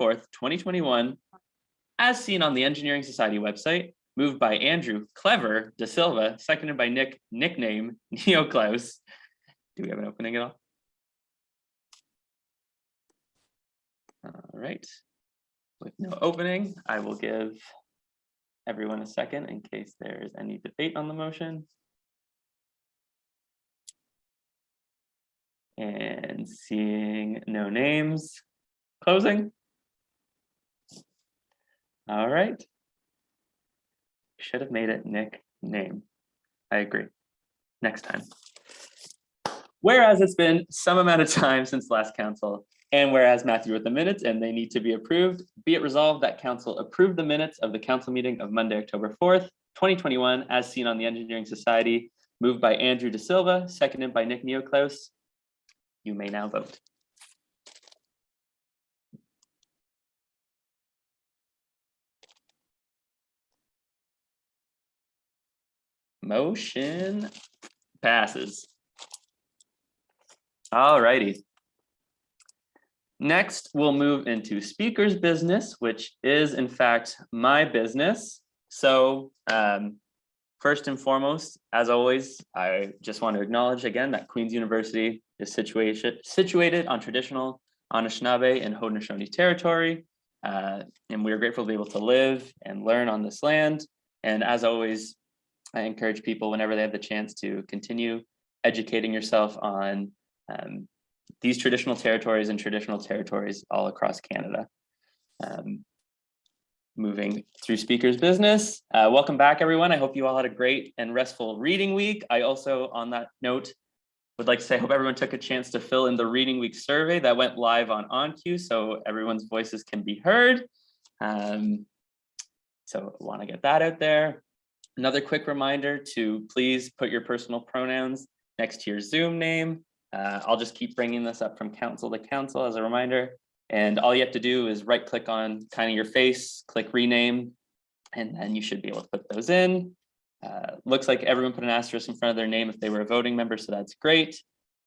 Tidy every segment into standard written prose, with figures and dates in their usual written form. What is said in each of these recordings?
4th, 2021, as seen on the Engineering Society website, moved by Andrew Clever de Silva, seconded by Nick, nickname Neo Klaus. Do we have an opening at all? All right. With no opening, I will give everyone a second in case there's any debate on the motion. And seeing no names, closing. All right. Should have made it Nick name. I agree. Next time. Whereas it's been some amount of time since last council, and whereas Matthew wrote the minutes and they need to be approved, be it resolved that council approve the minutes of the council meeting of Monday, October 4th, 2021, as seen on the Engineering Society, moved by Andrew De Silva, seconded by Nick Neoclaus. You may now vote. Motion passes. All righty. Next, we'll move into speaker's business, which is in fact my business. So first and foremost, as always, I just want to acknowledge again that Queen's University is situated on traditional Anishinaabe and Haudenosaunee territory. And we are grateful to be able to live and learn on this land. And as always, I encourage people whenever they have the chance to continue educating yourself on these traditional territories and traditional territories all across Canada. Moving through speaker's business. Welcome back, everyone. I hope you all had a great and restful reading week. I also, on that note, would like to say I hope everyone took a chance to fill in the reading week survey that went live on OnCue so everyone's voices can be heard. So I want to get that out there. Another quick reminder to please put your personal pronouns next to your Zoom name. I'll just keep bringing this up from council to council as a reminder. And all you have to do is right click on kind of your face, click rename, and then you should be able to put those in. Looks like everyone put an asterisk in front of their name if they were a voting member, so that's great.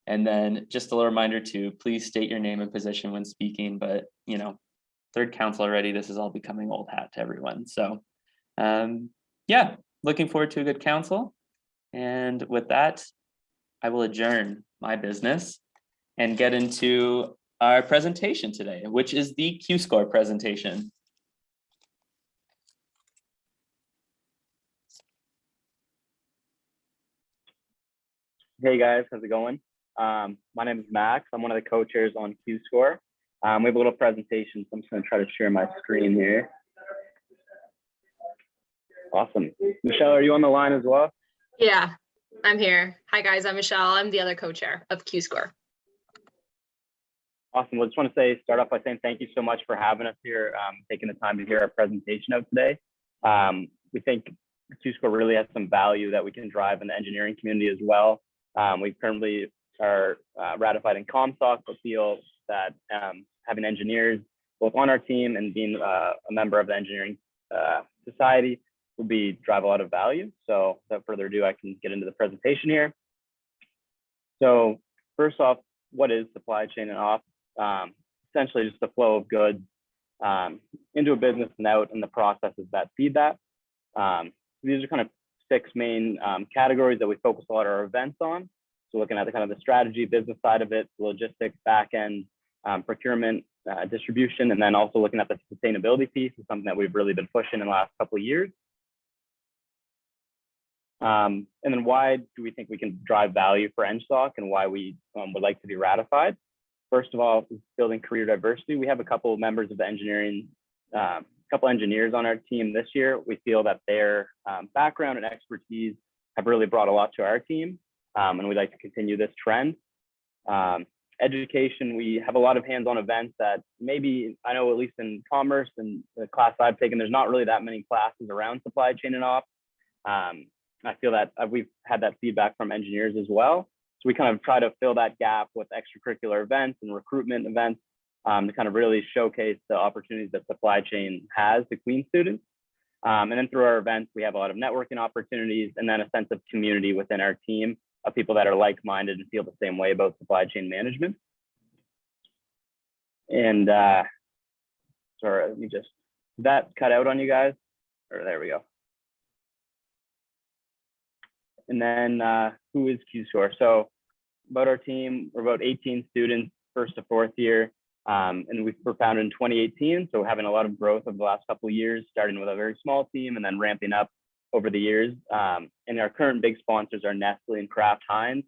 And then just a little reminder to please state your name and position when speaking, but you know, third council already, this is all becoming old hat to everyone. So yeah, looking forward to a good council. And with that, I will adjourn my business and get into our presentation today, which is the Keystore presentation. Hey guys, how's it going? My name is Max. I'm one of the co-chairs on Keystore. We have a little presentation, so I'm just going to try to share my screen here. Awesome. Michelle, are you on the line as well? Yeah, I'm here. Hi guys, I'm Michelle. I'm the other co-chair of Keystore. Awesome. Well, I just want to start off by saying thank you so much for having us here, taking the time to hear our presentation of today. We think Keystore really has some value that we can drive in the engineering community as well. We currently are ratified in Engsoc, but feel that having engineers both on our team and being a member of the engineering society will drive a lot of value. So without further ado, I can get into the presentation here. So first off, what is supply chain and ops? Essentially just the flow of goods into a business and out, and the processes that feed that. These are kind of 6 main categories that we focus a lot of our events on. So looking at the kind of the strategy, business side of it, logistics, back end, procurement, distribution, and then also looking at the sustainability piece is something that we've really been pushing in the last couple of years. And then why do we think we can drive value for Engsoc and why we would like to be ratified? First of all, building career diversity. We have a couple of members of the engineering, couple engineers on our team this year. We feel that their background and expertise have really brought a lot to our team, and we'd like to continue this trend. Education, we have a lot of hands-on events that maybe, I know at least in commerce and the class I've taken, there's not really that many classes around supply chain and ops. I feel that we've had that feedback from engineers as well. So we kind of try to fill that gap with extracurricular events and recruitment events to kind of really showcase the opportunities that supply chain has to Queen students. And then through our events, we have a lot of networking opportunities and then a sense of community within our team of people that are like-minded and feel the same way about supply chain management. And sorry, let me just, did that cut out on you guys? Or there we go. And then who is Keystore? So about our team, we're about 18 students, first to fourth year. And we were founded in 2018. So having a lot of growth over the last couple of years, starting with a very small team and then ramping up over the years. And our current big sponsors are Nestle and Kraft Heinz,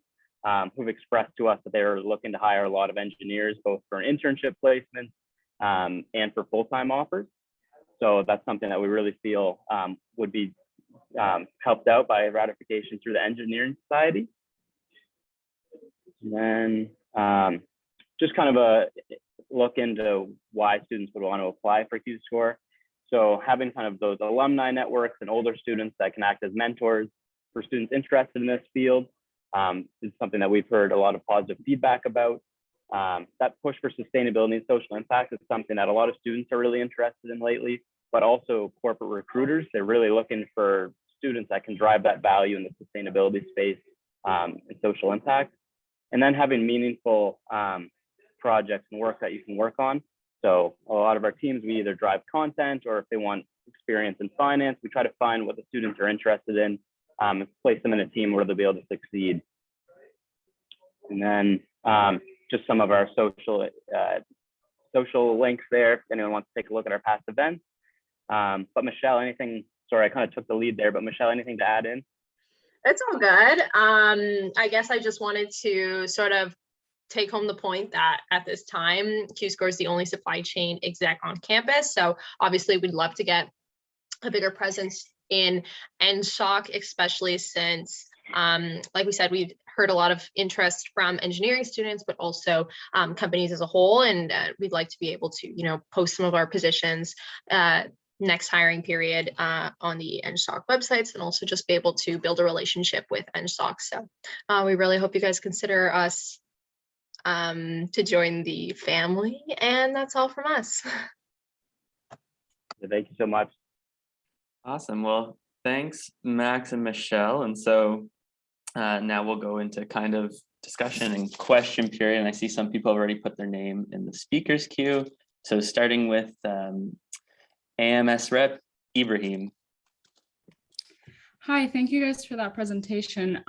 who've expressed to us that they're looking to hire a lot of engineers, both for an internship placement and for full-time offers. So that's something that we really feel would be helped out by ratification through the Engineering Society. And then just kind of a look into why students would want to apply for Keystore. So having kind of those alumni networks and older students that can act as mentors for students interested in this field is something that we've heard a lot of positive feedback about. That push for sustainability and social impact is something that a lot of students are really interested in lately, but also corporate recruiters. They're really looking for students that can drive that value in the sustainability space and social impact. And then having meaningful projects and work that you can work on. So a lot of our teams, we either drive content, or if they want experience in finance, we try to find what the students are interested in and place them in a team where they'll be able to succeed. And then just some of our social links there, if anyone wants to take a look at our past events. But Michelle, anything, sorry, I kind of took the lead there, but Michelle, anything to add in? It's all good. I guess I just wanted to sort of take home the point that at this time, Keystore is the only supply chain exec on campus. So obviously we'd love to get a bigger presence in Engsoc, especially since, like we said, we've heard a lot of interest from engineering students, but also companies as a whole. And we'd like to be able to, post some of our positions next hiring period on the Engsoc websites, and also just be able to build a relationship with Engsoc. So we really hope you guys consider us to join the family, and that's all from us. Thank you so much. Awesome. Well, thanks, Max and Michelle. And so now we'll go into kind of discussion and question period. And I see some people have already put their name in the speakers queue. So starting with AMS rep Ibrahim. Hi, thank you guys for that presentation.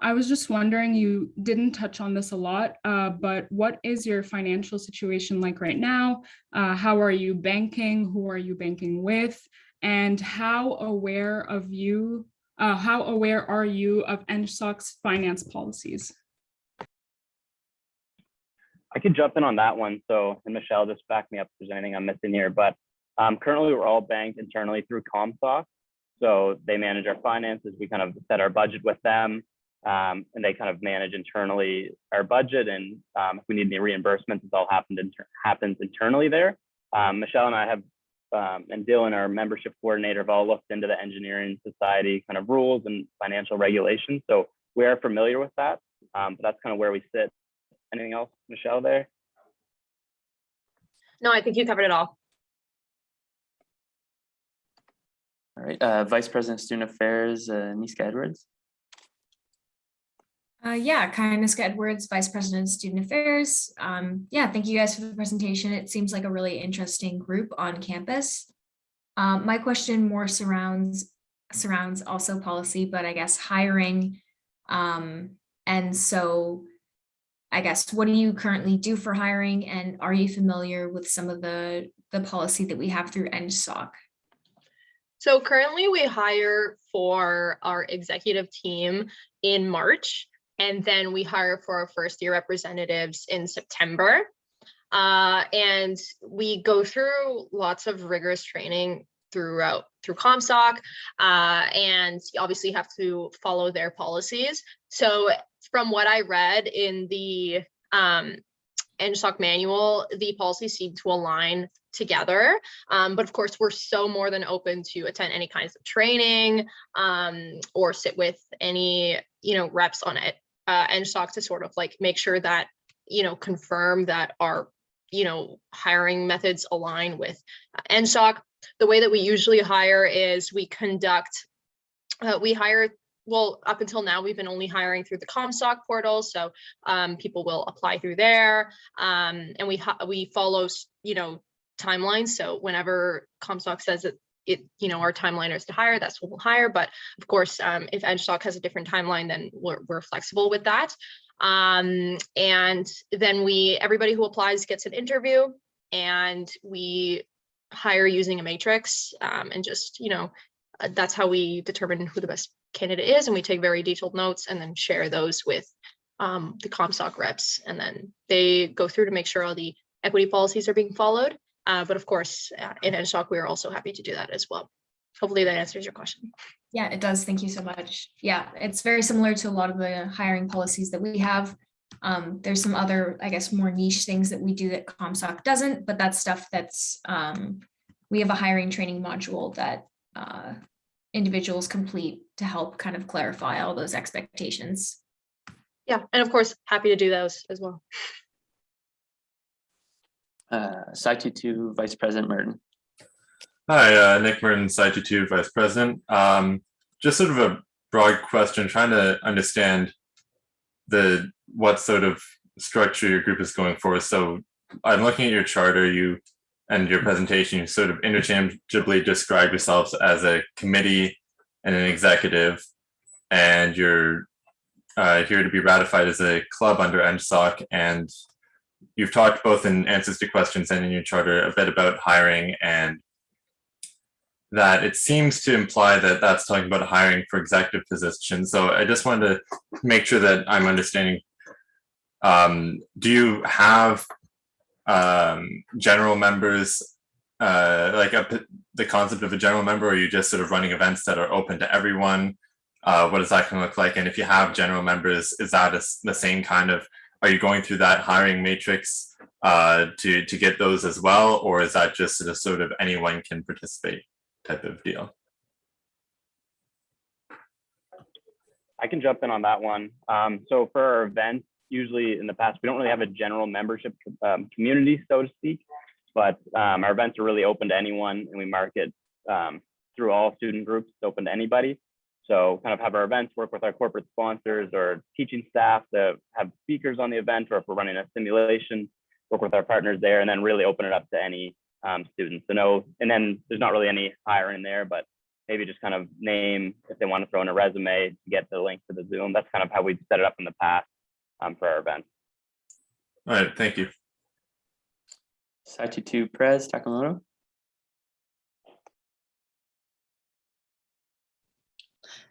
I was just wondering, you didn't touch on this a lot, but what is your financial situation like right now? How are you banking? Who are you banking with? And how aware are you of Ensoc's finance policies? I could jump in on that one. So, and Michelle, just back me up if there's anything I'm missing here. But currently, we're all banked internally through Comstock. So they manage our finances. We kind of set our budget with them. And they kind of manage internally our budget, and if we need any reimbursements, it all happens internally there. Michelle and I have, and Dylan, our membership coordinator, have all looked into the Engineering Society kind of rules and financial regulations, so we are familiar with that. But that's kind of where we sit. Anything else, Michelle, there? No, I think you covered it all. All right, Vice President of Student Affairs, Niska Edwards. Niska Edwards, Vice President of Student Affairs. Thank you guys for the presentation. It seems like a really interesting group on campus. My question more surrounds also policy, but I guess hiring. And so I guess, what do you currently do for hiring, and are you familiar with some of the policy that we have through Engsoc? So currently we hire for our executive team in March, and then we hire for our first year representatives in September. And we go through lots of rigorous training through Comstock, and you obviously have to follow their policies. So from what I read in the Engsoc manual, the policies seem to align together. But of course, we're so more than open to attend any kinds of training or sit with any, reps on it, Engsoc, to sort of like make sure that, confirm that our, hiring methods align with Engsoc. The way that we usually hire is we hire, well, up until now, we've been only hiring through the Comstock portal. So people will apply through there. And we follow, timelines. So whenever Comstock says that our timeline is to hire, that's what we'll hire. But of course, if Engsoc has a different timeline, then we're flexible with that. And then everybody who applies gets an interview, and we hire using a matrix, and just, that's how we determine who the best candidate is. And we take very detailed notes and then share those with the Comstock reps. And then they go through to make sure all the equity policies are being followed. But of course, in Engsoc, we are also happy to do that as well. Hopefully that answers your question. Yeah, it does. Thank you so much. Yeah, it's very similar to a lot of the hiring policies that we have. There's some other, I guess, more niche things that we do that Comstock doesn't, but that's stuff that's, we have a hiring training module that individuals complete to help kind of clarify all those expectations. Yeah, and of course, happy to do those as well. Sci-22 Vice President Merton. Hi, Nick Merton, Sci-22 Vice President. Just sort of a broad question, trying to understand what sort of structure your group is going for. So I'm looking at your charter, and your presentation, you sort of interchangeably describe yourselves as a committee and an executive, and you're here to be ratified as a club under Engsoc. And you've talked both in answers to questions and in your charter a bit about hiring, and that it seems to imply that that's talking about hiring for executive positions. So I just wanted to make sure that I'm understanding. Do you have general members, the concept of a general member, or are you just sort of running events that are open to everyone? What is that going to look like? And if you have general members, is that the same kind of, are you going through that hiring matrix to get those as well? Or is that just sort of anyone can participate type of deal? I can jump in on that one. So for our events, usually in the past, we don't really have a general membership community, so to speak, but our events are really open to anyone, and we market through all student groups, open to anybody. So kind of have our events work with our corporate sponsors or teaching staff to have speakers on the event, or if we're running a simulation, work with our partners there, and then really open it up to any students. So and then there's not really any hiring there, but maybe just kind of name if they want to throw in a resume to get the link to the Zoom. That's kind of how we've set it up in the past for our events. All right, thank you. Sci-22 Prez Takamoto.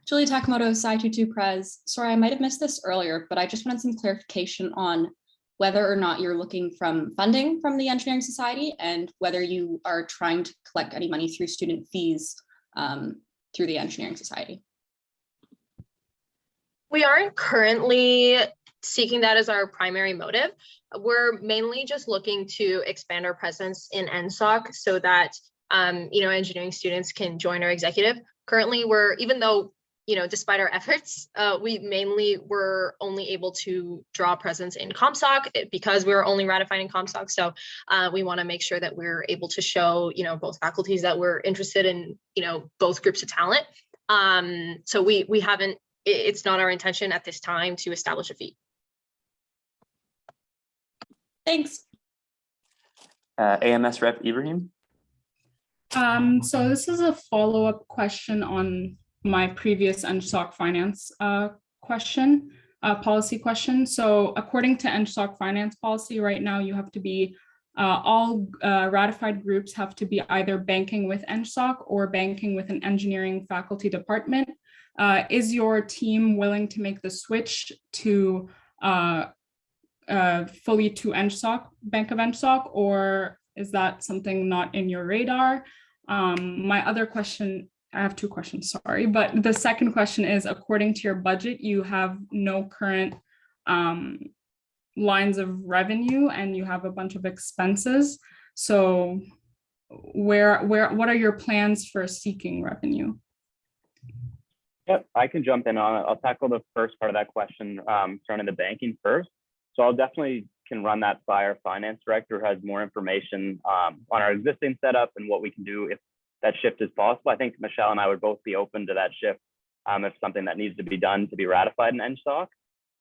Julie Takamoto, Sci-22 Prez. Sorry, I might have missed this earlier, but I just wanted some clarification on whether or not you're looking from funding from the Engineering Society, and whether you are trying to collect any money through student fees through the Engineering Society. We aren't currently seeking that as our primary motive. We're mainly just looking to expand our presence in Engsoc so that engineering students can join our executive. Currently, even though despite our efforts, we mainly were only able to draw presence in Comstoc because we were only ratified in Comstoc. So we want to make sure that we're able to show, both faculties that we're interested in, both groups of talent. So we haven't, it's not our intention at this time to establish a fee. Thanks. AMS Rep Ibrahim. So this is a follow-up question on my previous Engsoc finance policy question. So according to Engsoc finance policy, right now you have to be, all ratified groups have to be either banking with Engsoc or banking with an engineering faculty department. Is your team willing to make the switch to fully to Engsoc, Bank of Engsoc, or is that something not in your radar? My other question, I have two questions, sorry, but the second question is, according to your budget, you have no current lines of revenue and you have a bunch of expenses. So what are your plans for seeking revenue? Yep, I can jump in on it. I'll tackle the first part of that question surrounding the banking first. So I'll definitely can run that by our finance director, who has more information on our existing setup and what we can do if that shift is possible. I think Michelle and I would both be open to that shift if something that needs to be done to be ratified in Engsoc.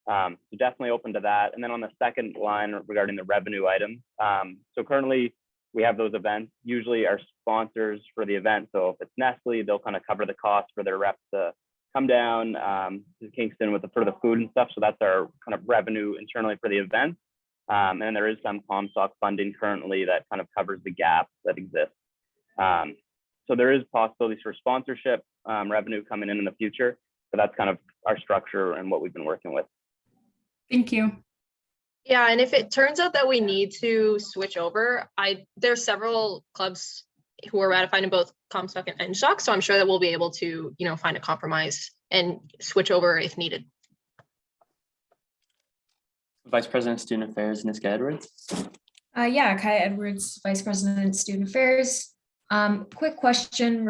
So definitely open to that. And then on the second line regarding the revenue item, so currently we have those events. Usually our sponsors for the event, so if it's Nestle, they'll kind of cover the cost for their reps to come down to Kingston with for the food and stuff. So that's our kind of revenue internally for the event. And there is some Comstock funding currently that kind of covers the gap that exists. So there is possibilities for sponsorship revenue coming in the future, but that's kind of our structure and what we've been working with. Thank you. Yeah, and if it turns out that we need to switch over, there's several clubs who are ratified in both Comstock and Engsoc, so I'm sure that we'll be able to, find a compromise and switch over if needed. Vice President, Student Affairs, Niska Edwards. Yeah, Kaya Edwards, Vice President, Student Affairs. Quick question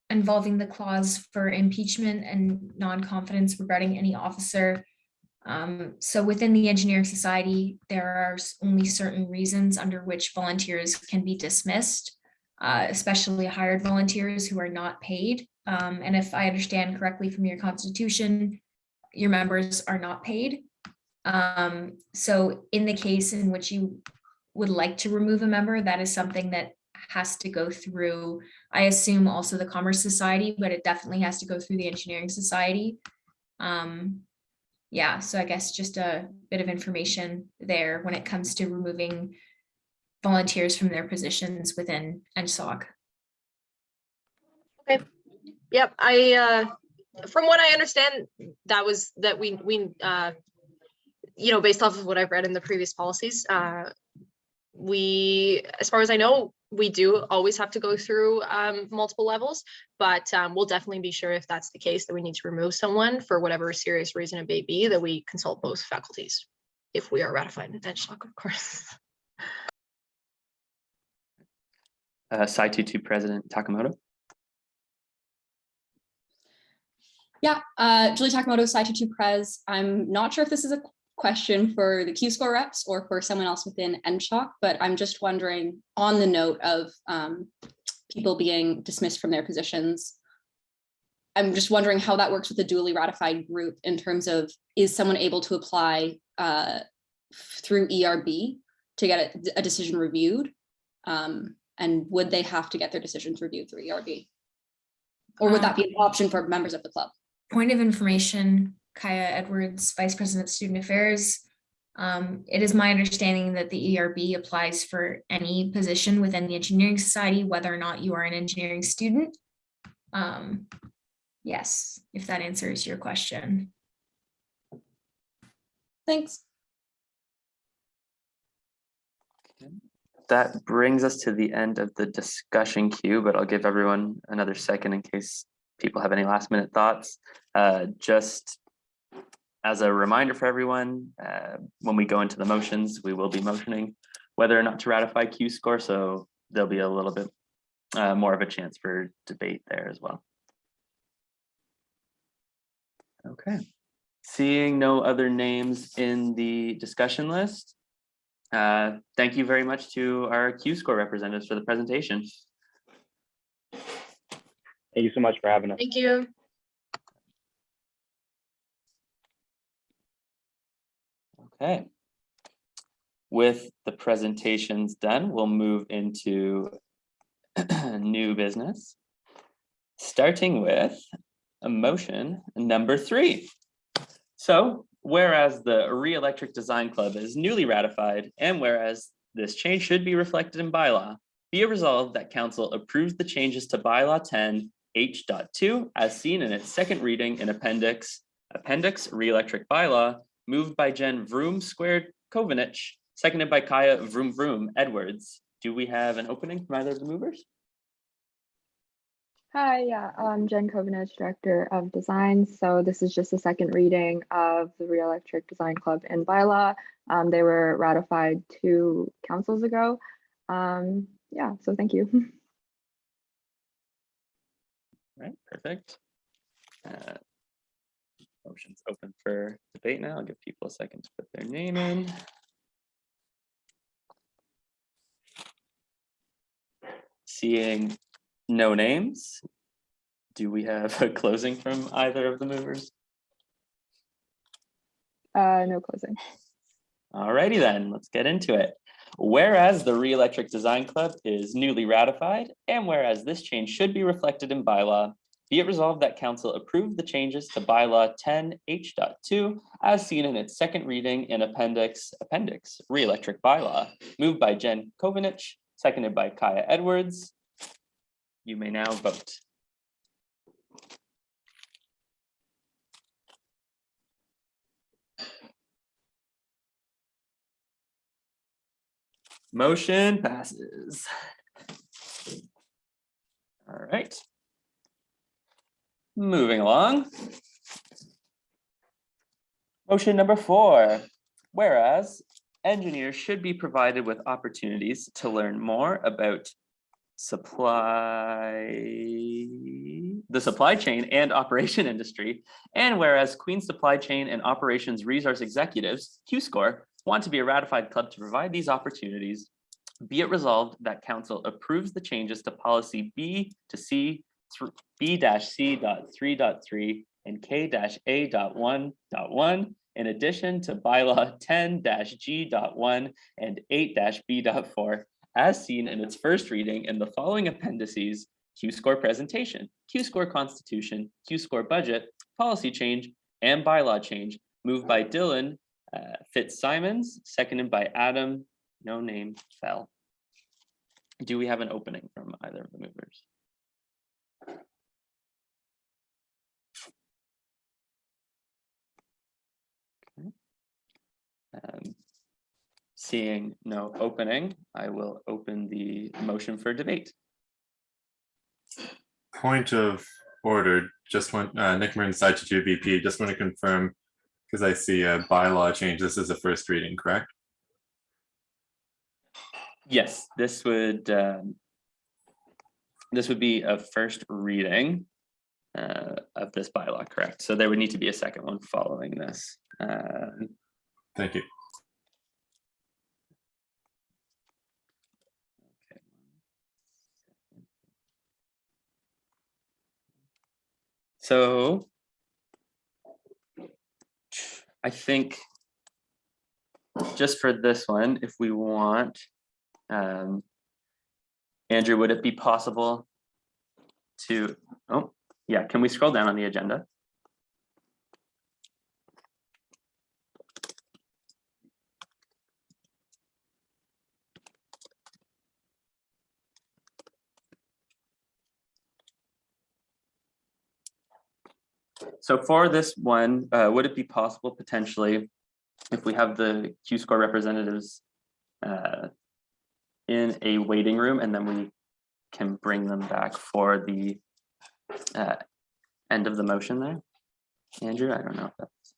involving the clause for impeachment and non-confidence regarding any officer. So within the Engineering Society, there are only certain reasons under which volunteers can be dismissed, especially hired volunteers who are not paid. And if I understand correctly from your constitution, your members are not paid. So in the case in which you would like to remove a member, that is something that has to go through, I assume, also the Commerce Society, but it definitely has to go through the Engineering Society. Yeah, so I guess just a bit of information there when it comes to removing volunteers from their positions within Engsoc. Okay. Yep. From what I understand, that we based off of what I've read in the previous policies, we, as far as I know, we do always have to go through multiple levels, but we'll definitely be sure if that's the case that we need to remove someone for whatever serious reason it may be, that we consult both faculties if we are ratified in Engsoc, of course. Sci-22 President Takamoto. Yeah, Julie Takamoto, Sci-22 Pres. I'm not sure if this is a question for the Keystore reps or for someone else within Engsoc, but I'm just wondering, on the note of people being dismissed from their positions, I'm just wondering how that works with the duly ratified group in terms of, is someone able to apply through ERB to get a decision reviewed? And would they have to get their decisions reviewed through ERB? Or would that be an option for members of the club? Point of information, Kaya Edwards, Vice President of Student Affairs. It is my understanding that the ERB applies for any position within the Engineering Society, whether or not you are an engineering student. Yes, if that answers your question. Thanks. That brings us to the end of the discussion queue, but I'll give everyone another second in case people have any last minute thoughts. Just as a reminder for everyone, when we go into the motions, we will be motioning whether or not to ratify Keystore, so there'll be a little bit more of a chance for debate there as well. Okay, seeing no other names in the discussion list, thank you very much to our Keystore representatives for the presentation. Thank you so much for having us. Thank you. Okay. With the presentations done, we'll move into new business, starting with a motion number 3. So, whereas the Re-Electric Design Club is newly ratified, and whereas this change should be reflected in bylaw, be it resolved that council approves the changes to bylaw 10 H.2 as seen in its second reading in appendix Re-Electric Bylaw, moved by Jen Vroom Squared Kovanich, seconded by Kaya Vroom Vroom Edwards. Do we have an opening from either of the movers? Hi, yeah, I'm Jen Kovanich, Director of Design. So this is just the second reading of the Re-Electric Design Club and bylaw. They were ratified 2 councils ago. Yeah, so thank you. Right, perfect. Motion's open for debate now. I'll give people a second to put their name in. Seeing no names, do we have a closing from either of the movers? No closing. Alrighty then, let's get into it. Whereas the Re-Electric Design Club is newly ratified, and whereas this change should be reflected in bylaw, be it resolved that council approve the changes to bylaw 10H.2 as seen in its second reading in appendix Re-Electric bylaw, moved by Jen Kovanich, seconded by Kaya Edwards. You may now vote. Motion passes. All right. Moving along. Motion number 4. Whereas engineers should be provided with opportunities to learn more about the supply chain and operation industry. And whereas Queen Supply Chain and Operations Resource Executives, Keystore, want to be a ratified club to provide these opportunities, be it resolved that council approves the changes to policy B to C, B-C.3.3 and K-A.1.1 in addition to bylaw 10-G.1 and 8-B.4 as seen in its first reading in the following appendices: Q-score presentation, Q-score constitution, Q-score budget, policy change, and bylaw change, moved by Dylan Fitzsimons, seconded by Adam, no name fell. Do we have an opening from either of the movers? Okay. Seeing no opening, I will open the motion for debate. Point of order, just want, Nick Marin, Side to 2 VP, just want to confirm, because I see a bylaw change, this is a first reading, correct? Yes, this would be a first reading of this bylaw, correct? So there would need to be a second one following this. Thank you. So I think just for this one, if we want, Andrew, would it be possible to, oh, yeah, can we scroll down on the agenda? So for this one, would it be possible potentially, if we have the Q-score representatives in a waiting room, and then we can bring them back for the end of the motion there? Andrew, I don't know if that's.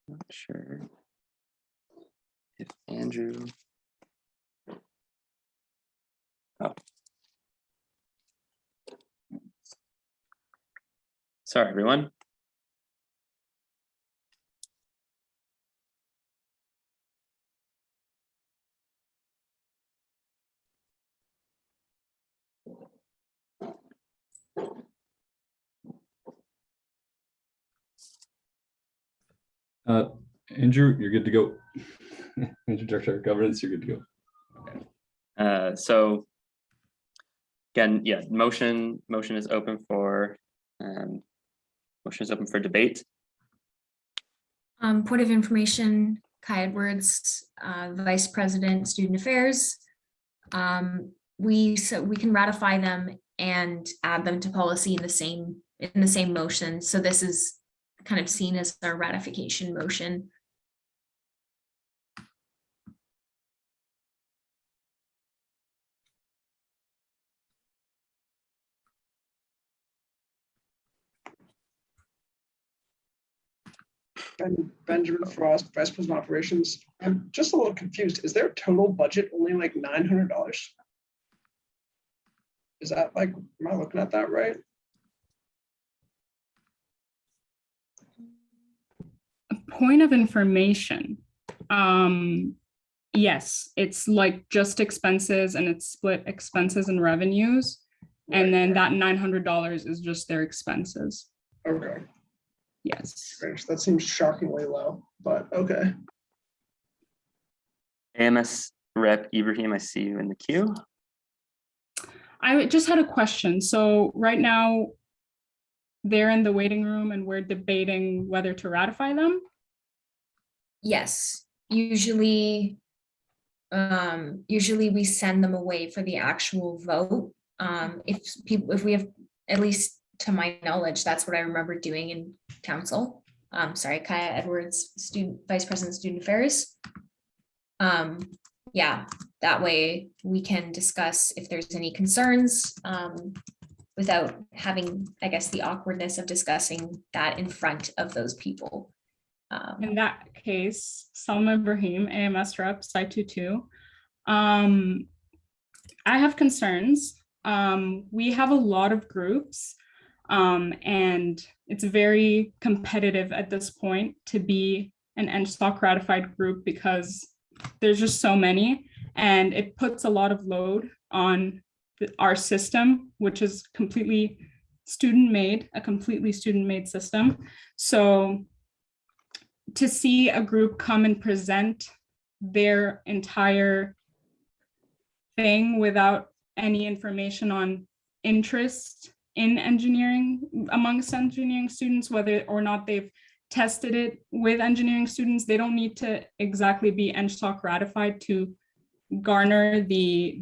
Not sure if Andrew. Oh. Sorry, everyone. Andrew, you're good to go. Andrew, Director of Governance, you're good to go. Okay. So again, yeah, motion is open for debate. Point of information, Kai Edwards, Vice President, Student Affairs. We can ratify them and add them to policy in the same motion. So this is kind of seen as our ratification motion. Benjamin Frost, Vice President Operations. I'm just a little confused. Is their total budget only like $900? Is that like, am I looking at that right? Point of information. Yes, it's like just expenses and it's split expenses and revenues. And then that $900 is just their expenses. Okay, Yes. strange. That seems shockingly low, but okay. AMS Rep Ibrahim, I see you in the queue. I just had a question. So right now, they're in the waiting room and we're debating whether to ratify them. Yes, usually we send them away for the actual vote. If we have, at least to my knowledge, that's what I remember doing in council. Sorry, Kaya Edwards, Vice President Student Affairs. Yeah, that way we can discuss if there's any concerns without having, I guess, the awkwardness of discussing that in front of those people. In that case, Salma Ibrahim, AMS Rep, Site 22. I have concerns. We have a lot of groups, and it's very competitive at this point to be an Engsoc ratified group because there's just so many, and it puts a lot of load on our system, which is completely student-made, a completely student-made system. So to see a group come and present their entire thing without any information on interest in engineering amongst engineering students, whether or not they've tested it with engineering students, they don't need to exactly be Engsoc ratified to garner the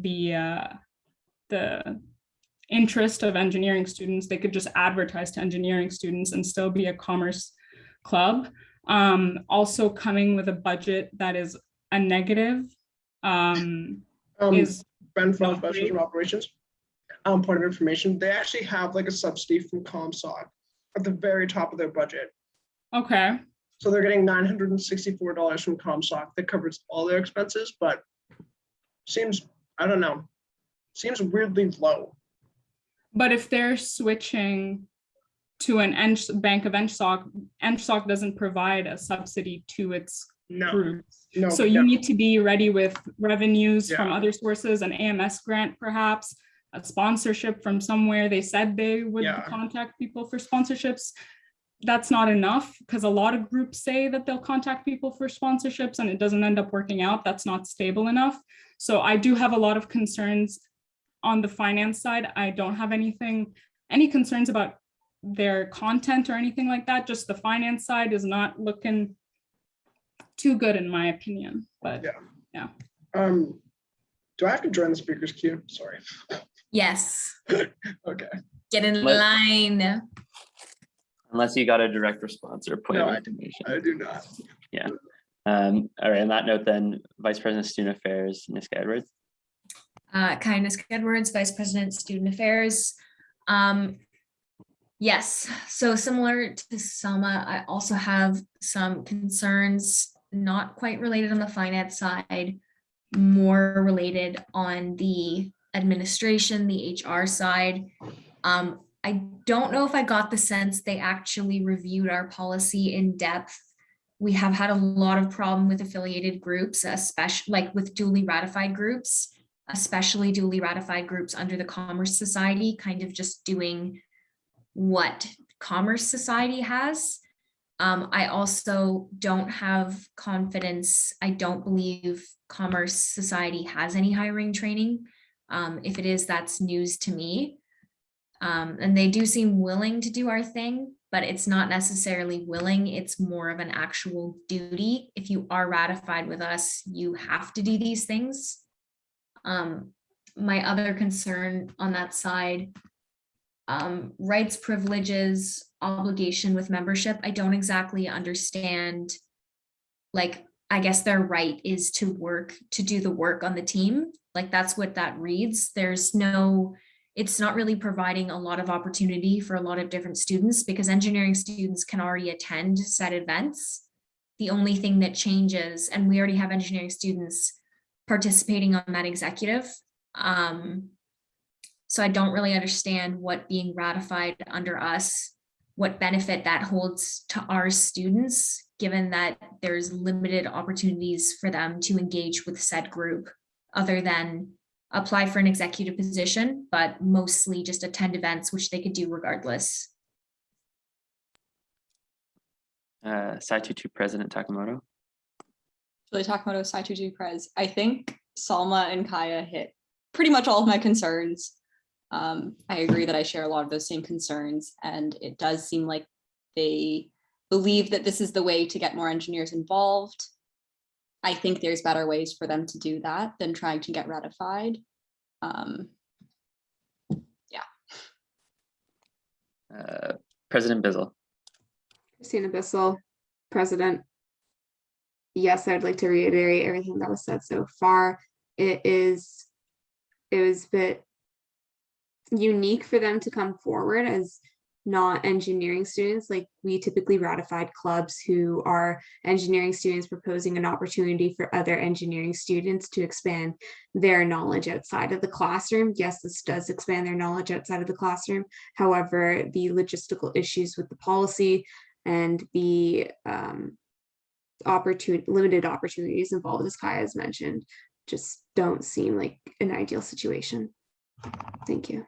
interest of engineering students. They could just advertise to engineering students and still be a commerce club. Also coming with a budget that is a negative is Ben from Special from Operations. Point of information, they actually have like a subsidy from ComSoc at the very top of their budget. okay. So they're getting $964 from ComSoc that covers all their expenses, but seems, I don't know, seems weirdly low. But if they're switching to an bank of Engsoc doesn't provide a subsidy to its groups. No, So you need to be ready with revenues from other sources, an AMS grant perhaps, a sponsorship from somewhere. They said they would contact people for sponsorships. That's not enough because a lot of groups say that they'll contact people for sponsorships and it doesn't end up working out. That's not stable enough. So I do have a lot of concerns on the finance side. I don't have any concerns about their content or anything like that. Just the finance side is not looking too good in my opinion, but yeah. Do I have to join the speakers queue? Sorry. Yes. Okay. Get in line. Unless you got a direct response or point No, of information. I do not. Yeah. All right, on that note then, Vice President of Student Affairs, Ms. Edwards. Kindness Edwards, Vice President, Student Affairs. Yes, so similar to Selma, I also have some concerns, not quite related on the finance side, more related on the administration, the HR side. I don't know if I got the sense they actually reviewed our policy in depth. We have had a lot of problem with affiliated groups, especially like with duly ratified groups, especially duly ratified groups under the Commerce Society, kind of just doing what Commerce Society has. I also don't have confidence. I don't believe Commerce Society has any hiring training. If it is, that's news to me. And they do seem willing to do our thing, but it's not necessarily willing. It's more of an actual duty. If you are ratified with us, you have to do these things. My other concern on that side, rights, privileges, obligation with membership. I don't exactly understand, like, I guess their right is to do the work on the team. Like that's what that reads. It's not really providing a lot of opportunity for a lot of different students because engineering students can already attend said events. The only thing that changes, and we already have engineering students participating on that executive. So I don't really understand what being ratified under us what benefit that holds to our students, given that there's limited opportunities for them to engage with said group other than apply for an executive position, but mostly just attend events, which they could do regardless. Sci-22 President Takamoto. Julie Takamoto, Sci-22 Prez. I think Salma and Kaya hit pretty much all of my concerns. I agree that I share a lot of those same concerns, and it does seem like they believe that this is the way to get more engineers involved. I think there's better ways for them to do that than trying to get ratified. President Bizzle. Christina Bissell, President. Yes, I'd like to reiterate everything that was said so far. It was a bit unique for them to come forward as not engineering students. Like, we typically ratified clubs who are engineering students proposing an opportunity for other engineering students to expand their knowledge outside of the classroom. Yes, this does expand their knowledge outside of the classroom. However, the logistical issues with the policy and the limited opportunities involved, as Kaya has mentioned, just don't seem like an ideal situation. Thank you.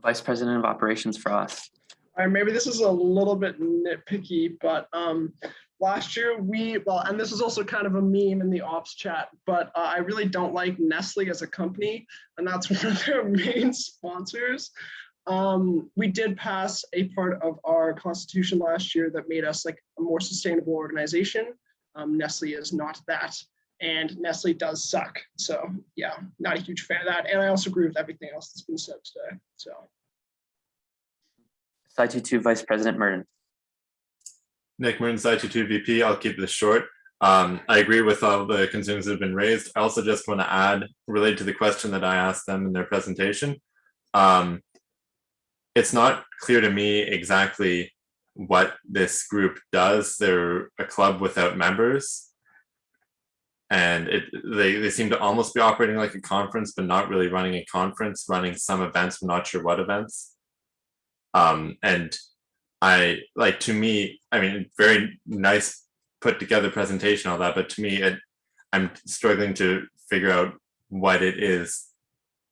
Vice President of Operations Frost. All right, maybe this is a little bit nitpicky, but last year and this is also kind of a meme in the ops chat, but I really don't like Nestle as a company, and that's one of their main sponsors. We did pass a part of our constitution last year that made us like a more sustainable organization. Nestle is not that, and Nestle does suck. So yeah, not a huge fan of that. And I also agree with everything else that's been said today. So. Sci-22 Vice President Merton. Nick Merton, Sci-22 VP. I'll keep this short. I agree with all the concerns that have been raised. I also just want to add, related to the question that I asked them in their presentation, it's not clear to me exactly what this group does. They're a club without members, and they seem to almost be operating like a conference, but not really running a conference, running some events, I'm not sure what events. And to me, I mean, very nice put together presentation, all that, but to me, I'm struggling to figure out what it is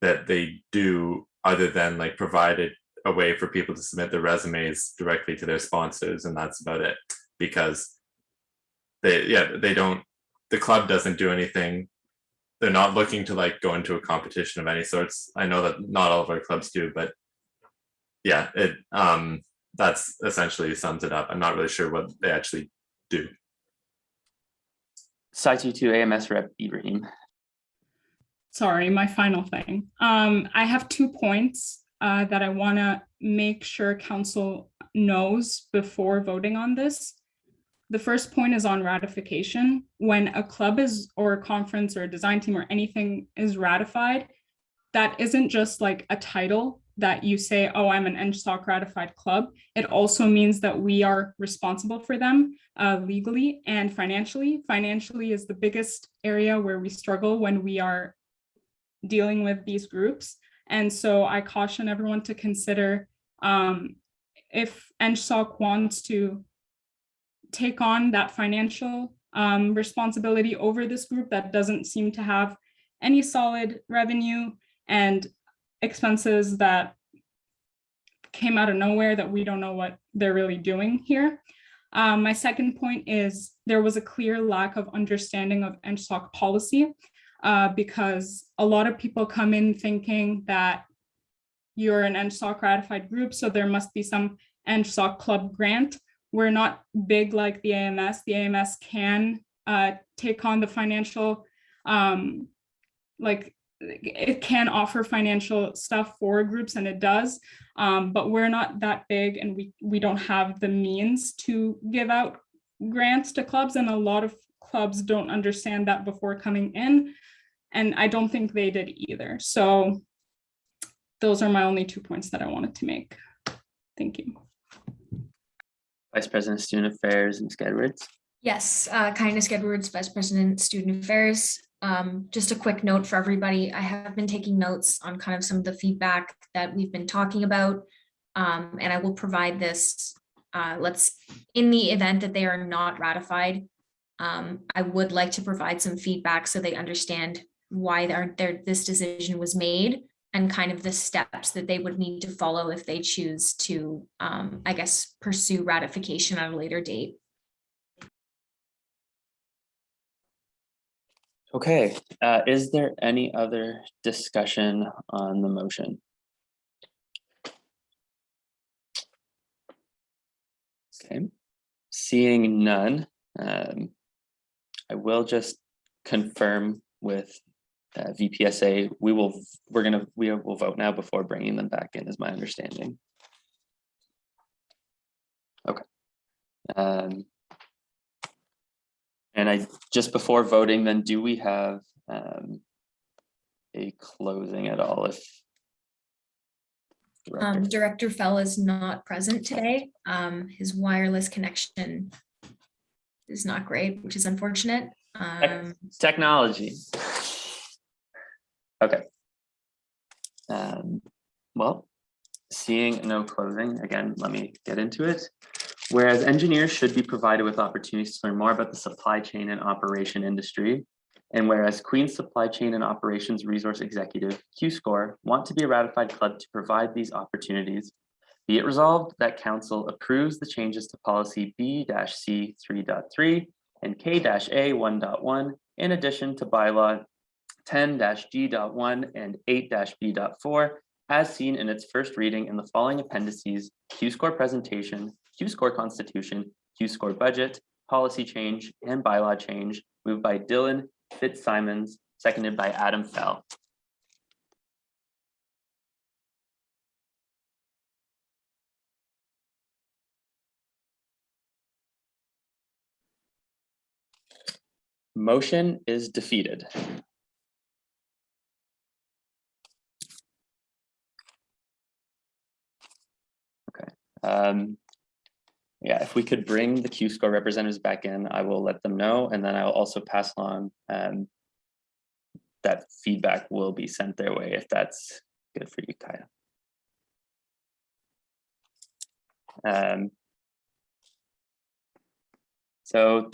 that they do other than like provided a way for people to submit their resumes directly to their sponsors, and that's about it. Because the club doesn't do anything. They're not looking to like go into a competition of any sorts. I know that not all of our clubs do, but yeah, that's essentially sums it up. I'm not really sure what they actually do. Sci-22 AMS Rep Ibrahim. Sorry, my final thing. I have 2 points that I want to make sure council knows before voting on this. The first point is on ratification. When a club or a conference or a design team or anything is ratified, that isn't just like a title that you say, oh, I'm an Engsoc ratified club. It also means that we are responsible for them legally and financially. Financially is the biggest area where we struggle when we are dealing with these groups. And so I caution everyone to consider if Engsoc wants to take on that financial responsibility over this group that doesn't seem to have any solid revenue and expenses that came out of nowhere that we don't know what they're really doing here. My second point is there was a clear lack of understanding of Engsoc policy because a lot of people come in thinking that you're an Engsoc ratified group, so there must be some Engsoc club grant. We're not big like the AMS. The AMS can take on the financial, it can offer financial stuff for groups, and it does, but we're not that big, and we don't have the means to give out grants to clubs, and a lot of clubs don't understand that before coming in, and I don't think they did either. So those are my only 2 points that I wanted to make. Thank you. Vice President of Student Affairs, Ms. Edwards. Yes, Kindness Edwards, Vice President, Student Affairs. Just a quick note for everybody. I have been taking notes on kind of some of the feedback that we've been talking about. And I will provide this, in the event that they are not ratified, I would like to provide some feedback so they understand why this decision was made and kind of the steps that they would need to follow if they choose to, I guess, pursue ratification at a later date. Okay, is there any other discussion on the motion? Okay, seeing none, I will just confirm with VPSA, we will vote now before bringing them back in, is my understanding. Okay. And I just before voting, then do we have a closing at all? If Director Fell is not present today. His wireless connection is not great, which is unfortunate. Technology. Okay. Well, seeing no closing, again, let me get into it. Whereas engineers should be provided with opportunities to learn more about the supply chain and operation industry, and whereas Queen's Supply Chain and Operations Resource Executive, Keystore, want to be a ratified club to provide these opportunities, be it resolved that Council approves the changes to policy B-C 3.3 and K-A 1.1, in addition to bylaw 10-G.1 and 8-B.4, as seen in its first reading in the following appendices: Keystore presentation, Keystore constitution, Keystore budget, policy change, and bylaw change, moved by Dylan Fitzsimons, seconded by Adam Fell. Motion is defeated. Okay. Yeah, if we could bring the Keystore representatives back in, I will let them know, and then I will also pass along that feedback will be sent their way if that's good for you, Kaya. So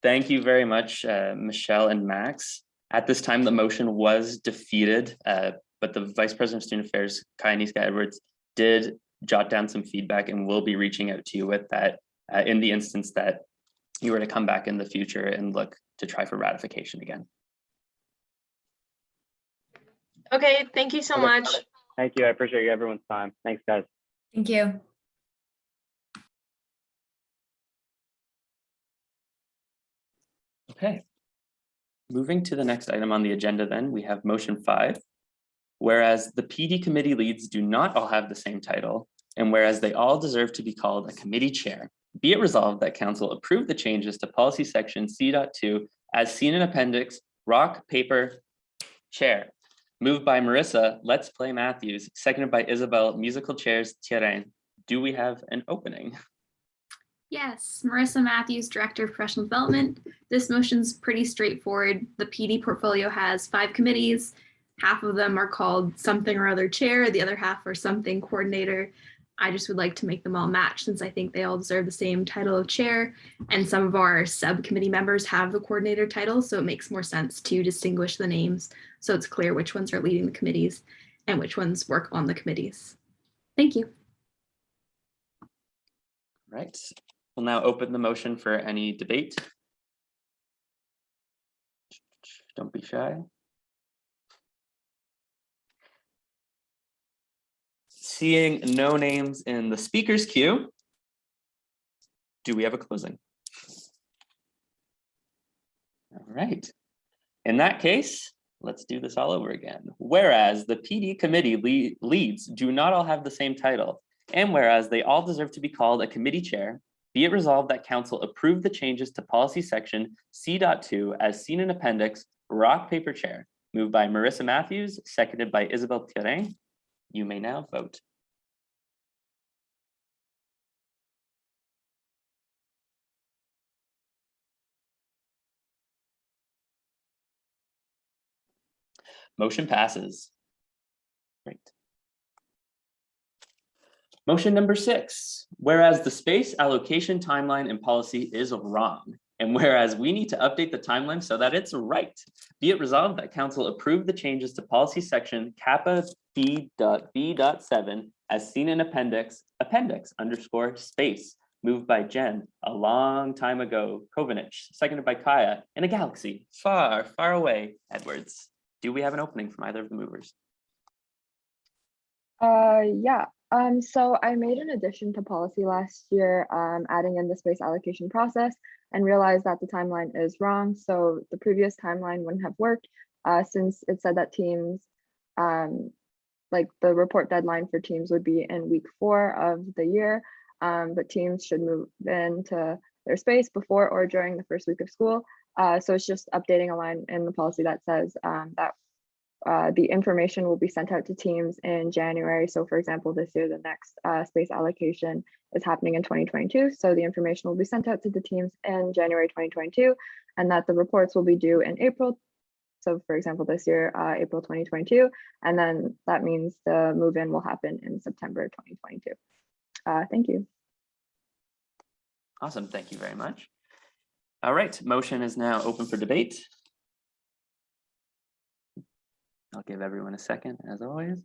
thank you very much, Michelle and Max. At this time, the motion was defeated, but the Vice President of Student Affairs, Kaya Edwards, did jot down some feedback and will be reaching out to you with that in the instance that you were to come back in the future and look to try for ratification again. Okay, thank you so much. Thank you. I appreciate everyone's time. Thanks, guys. Thank you. Okay. Moving to the next item on the agenda, then we have motion 5. Whereas the PD committee leads do not all have the same title, and whereas they all deserve to be called a committee chair, be it resolved that council approve the changes to policy section C.2 as seen in appendix rock, paper, chair. Moved by Marissa, Let's Play Matthews, seconded by Isabel, musical chairs, Thierry. Do we have an opening? Yes, Marissa Matthews, Director of Professional Development. This motion's pretty straightforward. The PD portfolio has 5 committees. Half of them are called something or other chair, the other half are something coordinator. I just would like to make them all match since I think they all deserve the same title of chair. And some of our subcommittee members have the coordinator title, so it makes more sense to distinguish the names so it's clear which ones are leading the committees and which ones work on the committees. Thank you. Right. We'll now open the motion for any debate. Don't be shy. Seeing no names in the speakers queue, do we have a closing? All right. In that case, let's do this all over again. Whereas the PD committee leads do not all have the same title, and whereas they all deserve to be called a committee chair, be it resolved that council approve the changes to policy section C.2 as seen in appendix rock, paper, chair, moved by Marissa Matthews, seconded by Isabel Thierry. You may now vote. Motion passes. Great. Motion number 6, whereas the space allocation timeline and policy is wrong, and whereas we need to update the timeline so that it's right, be it resolved that council approve the changes to policy section kappa B.B.7 as seen in appendix underscore space, moved by Jen a long time ago, Kovenich, seconded by Kaya, in a galaxy far, far away, Edwards. Do we have an opening from either of the movers? Yeah. So I made an addition to policy last year, adding in the space allocation process, and realized that the timeline is wrong. So the previous timeline wouldn't have worked, since it said that teams, like the report deadline for teams would be in week 4 of the year, but teams should move into their space before or during the first week of school. So it's just updating a line in the policy that says that the information will be sent out to teams in January. So for example, this year, the next space allocation is happening in 2022. So the information will be sent out to the teams in January 2022, and that the reports will be due in April. So for example, this year, April 2022, and then that means the move-in will happen in September 2022. Thank you. Awesome, thank you very much. All right, motion is now open for debate. I'll give everyone a second, as always.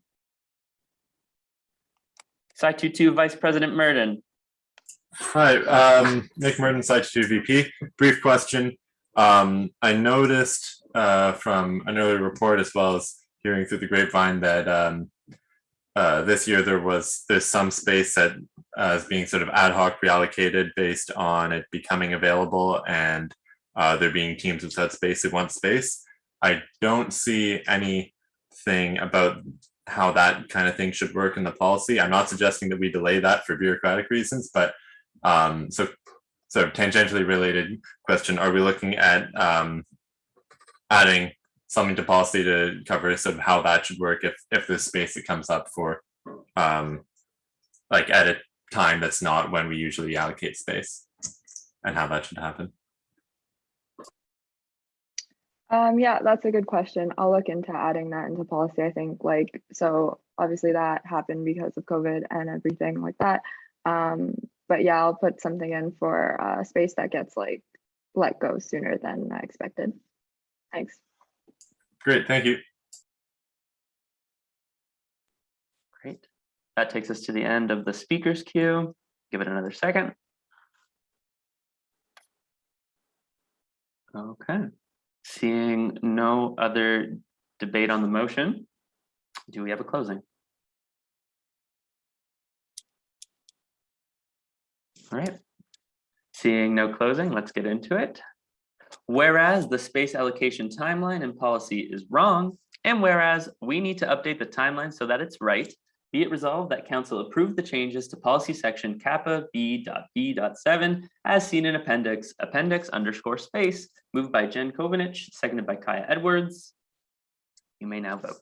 Sci-22 Vice President Murden. Hi, Nick Merton, Sci-22 VP. Brief question. I noticed from an earlier report, as well as hearing through the grapevine, that this year there's some space that is being sort of ad hoc reallocated based on it becoming available and there being teams without space who want space. I don't see anything about how that kind of thing should work in the policy. I'm not suggesting that we delay that for bureaucratic reasons, but so tangentially related question, are we looking at adding something to policy to cover sort of how that should work if there's space that comes up for like at a time that's not when we usually allocate space, and how that should happen? Yeah, that's a good question. I'll look into adding that into policy. I think so obviously that happened because of COVID and everything like that. But yeah, I'll put something in for space that gets let go sooner than expected. Thanks. Great, thank you. Great. That takes us to the end of the speakers queue. Give it another second. Okay. Seeing no other debate on the motion, do we have a closing? All right. Seeing no closing, let's get into it. Whereas the space allocation timeline and policy is wrong, and whereas we need to update the timeline so that it's right, be it resolved that council approve the changes to policy section kappa B.B.7 as seen in appendix underscore space, moved by Jen Kovenich, seconded by Kaya Edwards. You may now vote.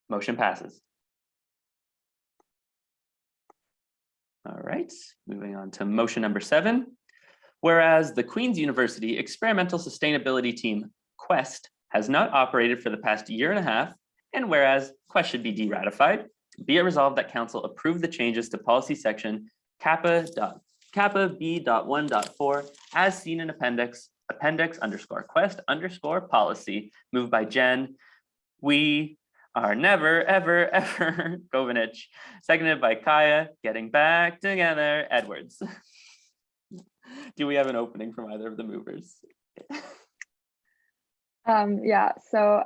Motion passes. All right, moving on to motion number 7. Whereas the Queen's University Experimental Sustainability Team, QUEST, has not operated for the past 1.5 years, and whereas QUEST should be de-ratified, be it resolved that council approve the changes to policy section kappa B.1.4 as seen in appendix underscore quest underscore policy, moved by Jen. We are never, ever, ever Kovenich, seconded by Kaya, getting back together, Edwards. Do we have an opening from either of the movers? Yeah, so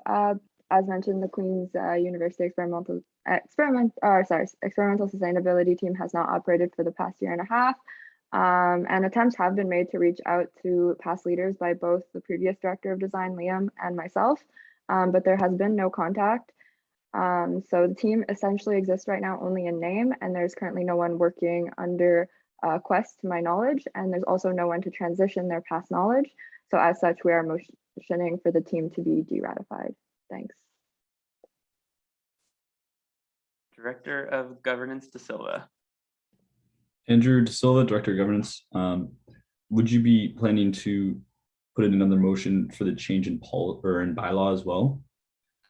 as mentioned, the Queen's University Experimental Sustainability Team has not operated for the past 1.5 years. And attempts have been made to reach out to past leaders by both the previous director of design, Liam, and myself, but there has been no contact. So the team essentially exists right now only in name, and there's currently no one working under Quest to my knowledge, and there's also no one to transition their past knowledge. So as such, we are motioning for the team to be de-ratified. Thanks. Director of Governance De Silva. Andrew De Silva, Director of Governance. Would you be planning to put in another motion for the change in in bylaw as well?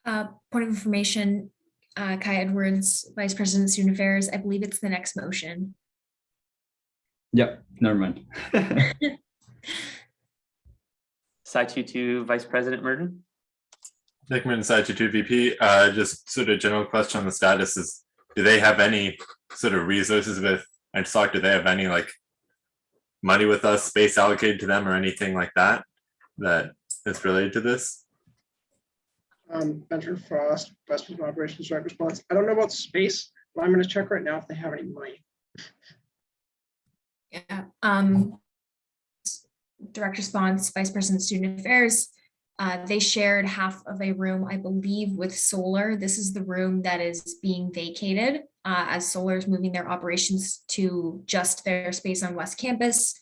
Point of information, Kai Edwards, Vice President, Student Affairs. I believe it's the next motion. Yep, never mind. Sai-22 Vice President Merton. Nick Merton, Sai-22 VP. Just sort of general question on the status is, do they have any sort of resources with Engsoc? Do they have any like money with us, space allocated to them or anything like that that is related to this? Benjamin Frost, Vice President of Operations, Direct Response. I don't know about space, but I'm going to check right now if they have any money. Yeah. Direct Response, Vice President, Student Affairs. They shared half of a room, I believe, with Solar. This is the room that is being vacated as Solar is moving their operations to just their space on West Campus.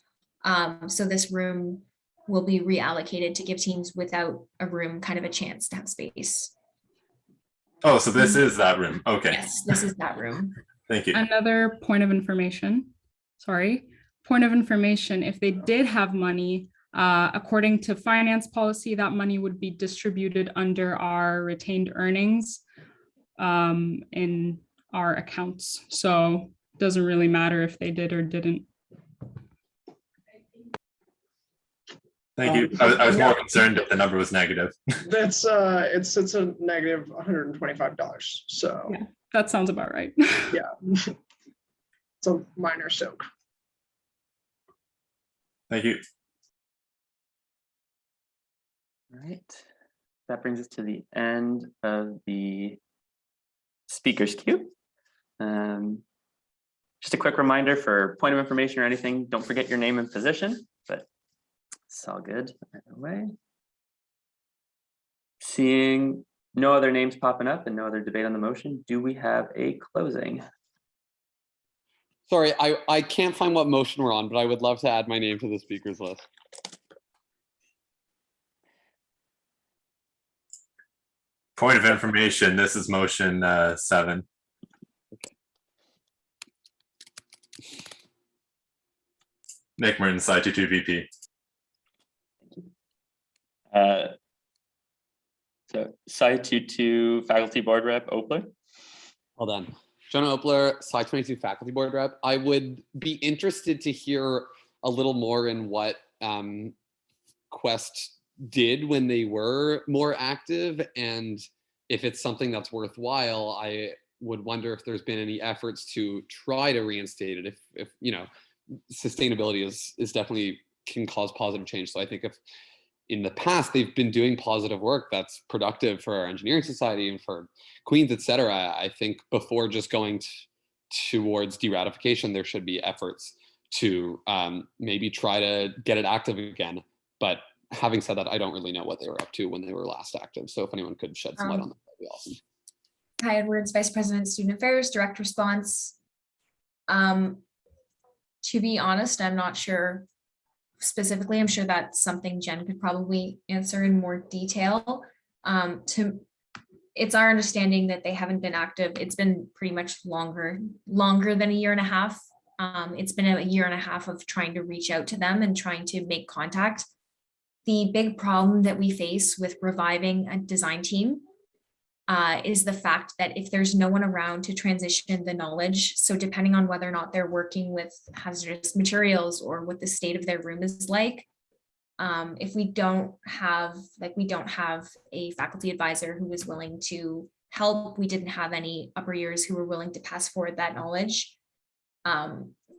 So this room will be reallocated to give teams without a room kind of a chance to have space. Oh, so this is that room. Okay. Yes, this is that room. Thank you. Another point of information, if they did have money, according to finance policy, that money would be distributed under our retained earnings in our accounts. So it doesn't really matter if they did or didn't. Thank you. I was more concerned if the number was negative. That's it's a negative $125. So Yeah, that sounds about right. yeah, it's a minor soak. Thank you. All right. That brings us to the end of the speakers queue. Just a quick reminder for point of information or anything, don't forget your name and position, but it's all good either way. Seeing no other names popping up and no other debate on the motion, do we have a closing? Sorry, I can't find what motion we're on, but I would love to add my name to the speakers list. Point of information, this is motion 7. Nick Merton, Sai-22 VP. So Sai-22 Faculty Board Rep Opler. Hold on. Jonah Opler, Sai-22 Faculty Board Rep. I would be interested to hear a little more in what Quest did when they were more active, and if it's something that's worthwhile. I would wonder if there's been any efforts to try to reinstate it. If you know, sustainability is definitely can cause positive change. So I think if in the past they've been doing positive work that's productive for our engineering society and for Queens, et cetera, I think before just going towards deratification, there should be efforts to maybe try to get it active again. But having said that, I don't really know what they were up to when they were last active. So if anyone could shed some light on that, that'd be awesome. Kai Edwards, Vice President, Student Affairs, Direct Response. To be honest, I'm not sure specifically. I'm sure that's something Jen could probably answer in more detail. It's our understanding that they haven't been active. It's been pretty much longer than a year and a half. It's been a year and a half of trying to reach out to them and trying to make contact. The big problem that we face with reviving a design team is the fact that if there's no one around to transition the knowledge, so depending on whether or not they're working with hazardous materials or what the state of their room is like, if we don't have a faculty advisor who is willing to help, we didn't have any upper years who were willing to pass forward that knowledge.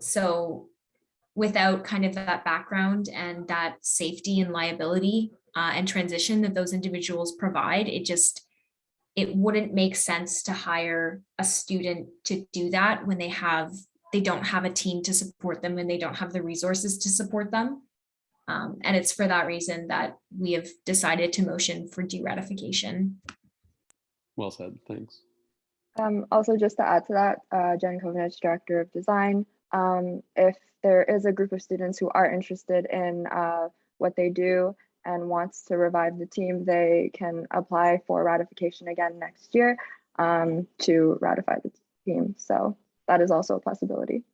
So without kind of that background and that safety and liability and transition that those individuals provide, it wouldn't make sense to hire a student to do that when they don't have a team to support them and they don't have the resources to support them. And it's for that reason that we have decided to motion for deratification. Well said, thanks. Also, just to add to that, Jen Kovnich, Director of Design, if there is a group of students who are interested in what they do and wants to revive the team, they can apply for ratification again next year to ratify the team. So that is also a possibility.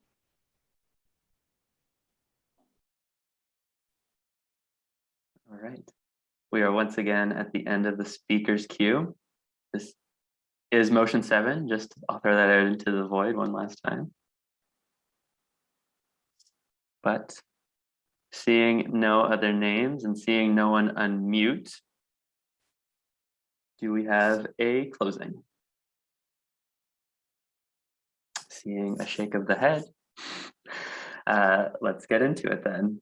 All We are once again at the end of the speaker's queue. This is motion 7. Just I'll throw that out into the void one last time. But seeing no other names and seeing no one unmute, do we have a closing? Seeing a shake of the head. Let's get into it then.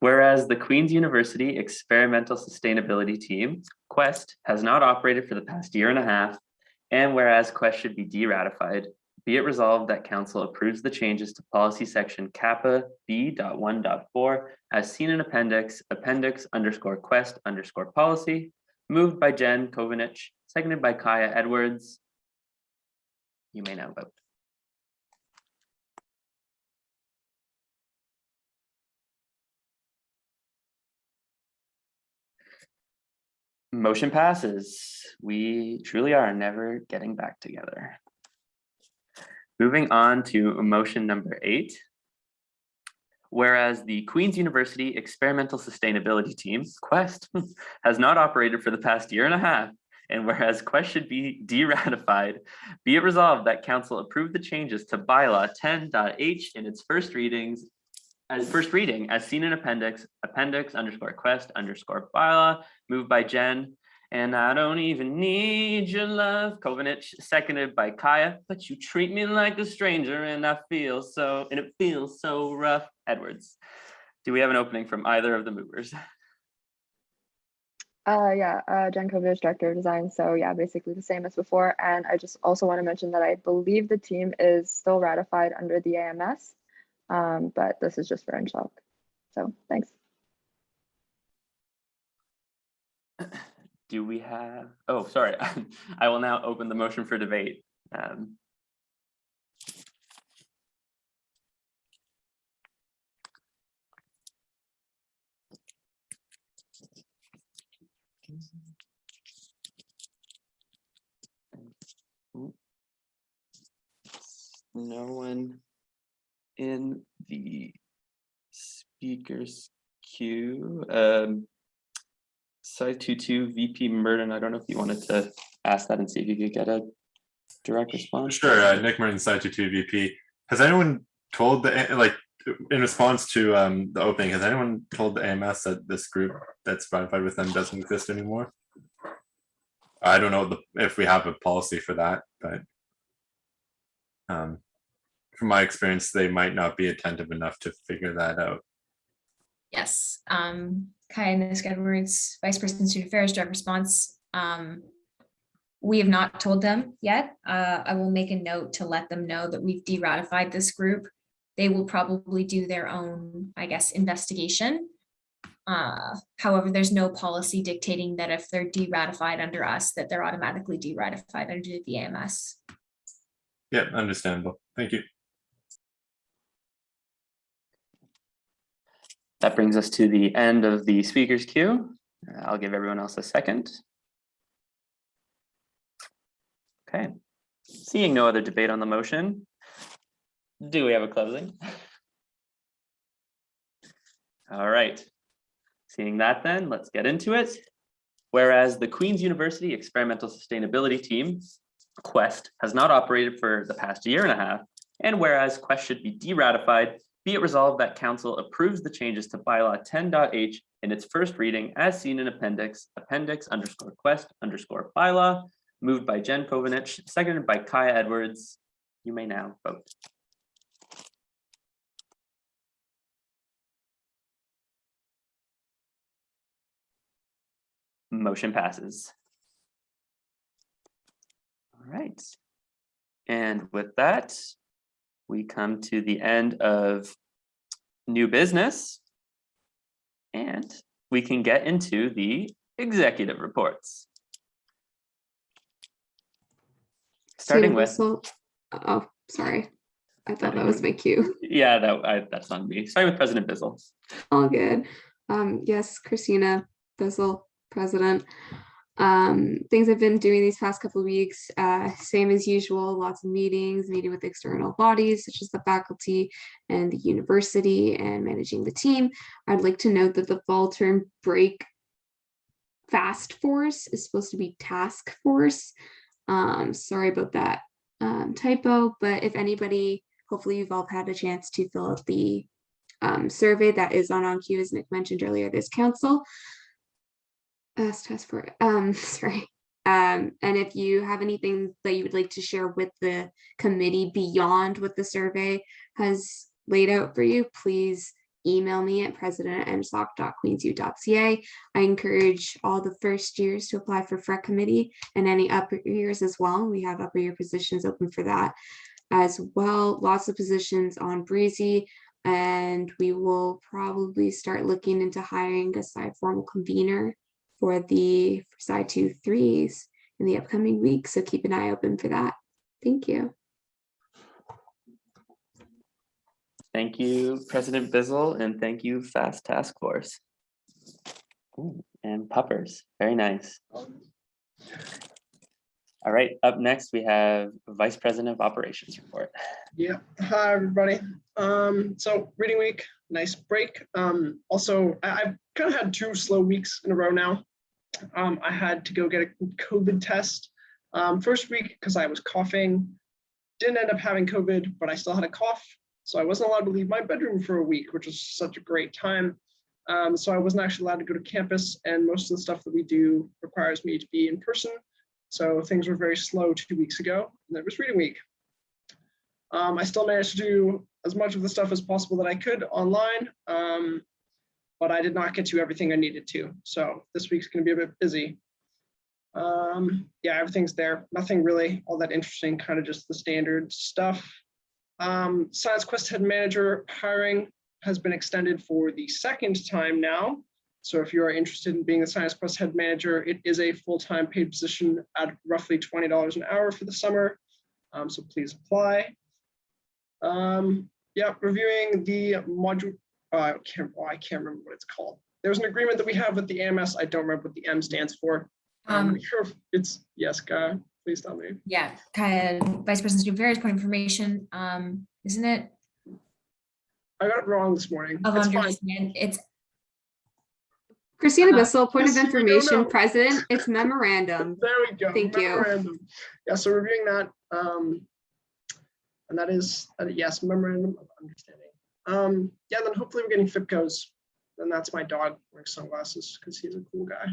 Whereas the Queen's University Experimental Sustainability Team, QUEST, has not operated for the past year and a half, and whereas QUEST should be de-ratified, be it resolved that Council approves the changes to policy section Kappa B.1.4 as seen in appendix_QUEST_policy, moved by Jen Kovanich, seconded by Kaya Edwards. You may now vote. Motion passes. We truly are never getting back together. Moving on to motion number 8. Whereas the Queen's University Experimental Sustainability Team, QUEST, has not operated for the past year and a half, and whereas QUEST should be de-ratified, be it resolved that Council approve the changes to bylaw 10.h in its first reading as seen in appendix_QUEST_bylaw, moved by Jen. And I don't even need your love, Kovanich, seconded by Kaya, but you treat me like a stranger and it feels so rough, Edwards. Do we have an opening from either of the movers? Jen Kovanich, Director of Design. So yeah, basically the same as before. And I just also want to mention that I believe the team is still ratified under the AMS. But this is just for Engsoc. So thanks. Do we have, oh, sorry. I will now open the motion for debate. No one in the speaker's queue. Site 22 VP Murden, I don't know if you wanted to ask that and see if you could get a direct response. Sure, Nick Murden, Site 22 VP. Has anyone told the, in response to the opening, has anyone told the AMS that this group that's ratified with them doesn't exist anymore? I don't know if we have a policy for that, but from my experience, they might not be attentive enough to figure that out. Yes, Kaya Edwards, Vice President Student Affairs, Direct Response. We have not told them yet. I will make a note to let them know that we've de-ratified this group. They will probably do their own, I guess, investigation. However, there's no policy dictating that if they're de-ratified under us, that they're automatically de-ratified under the AMS. Yeah, understandable. Thank you. That brings us to the end of the speaker's queue. I'll give everyone else a second. Okay, seeing no other debate on the motion, do we have a closing? All right, seeing that then, let's get into it. Whereas the Queen's University Experimental Sustainability Team, QUEST, has not operated for the past year and a half, and whereas QUEST should be de-ratified, be it resolved that Council approves the changes to bylaw 10.h in its first reading as seen in appendix_QUEST_bylaw, moved by Jen Kovanich, seconded by Kaya Edwards. You may now vote. Motion passes. All right. And with that, we come to the end of new business, and we can get into the executive reports. Starting with, oh, sorry. I thought that was my cue. Yeah, that's on me. Starting with President Bizzle. All good. Yes, Christina Bizzle, President. Things I've been doing these past couple of weeks, same as usual, lots of meetings, meeting with external bodies such as the faculty and the university and managing the team. I'd like to note that the fall term break fast force is supposed to be task force. Sorry about that typo, but if anybody, hopefully you've all had a chance to fill out the survey that is on OnQ, as Nick mentioned earlier, this council. Task force, sorry. And if you have anything that you would like to share with the committee beyond what the survey has laid out for you, please email me at president@engsoc.queensu.ca. I encourage all the first years to apply for FREC committee and any upper years as well. We have upper year positions open for that as well. Lots of positions on Breezy, and we will probably start looking into hiring a side formal convener for the side 2-3s in the upcoming week. So keep an eye open for that. Thank you. Thank you, President Bizzle, and thank you, Fast Task Force. Ooh, and puppers, very nice. All right, up next we have Vice President of Operations report. Yeah, hi everybody. So reading week, nice break. Also, I've kind of had 2 slow weeks in a row now. I had to go get a COVID test. First week because I was coughing, didn't end up having COVID, but I still had a cough. So I wasn't allowed to leave my bedroom for a week, which was such a great time. So I wasn't actually allowed to go to campus, and most of the stuff that we do requires me to be in person. So things were very slow 2 weeks ago, and it was reading week. I still managed to do as much of the stuff as possible that I could online, but I did not get to everything I needed to. So this week's going to be a bit busy. Yeah, everything's there. Nothing really all that interesting, kind of just the standard stuff. Science Quest head manager hiring has been extended for the 2nd time now. So if you are interested in being the Science Quest head manager, it is a full-time paid position at roughly $20 an hour for the summer. So please apply. Yeah, reviewing the module. I can't remember what it's called. There's an agreement that we have with the AMS. I don't remember what the M stands for. I'm not sure if it's, yes, Guy, please tell me. Yeah, Kaya, Vice President Student Affairs, point of information, isn't it? I got it wrong this morning. It's fine. It's Christina Bissell, point of Yes, we don't information, know. President, it's memorandum. There we go. Thank you. Memorandum. Yeah, so reviewing that, and that is, yes, memorandum of understanding. Yeah, then hopefully we're getting FIPCOs. And that's my dog wearing sunglasses because he's a cool guy.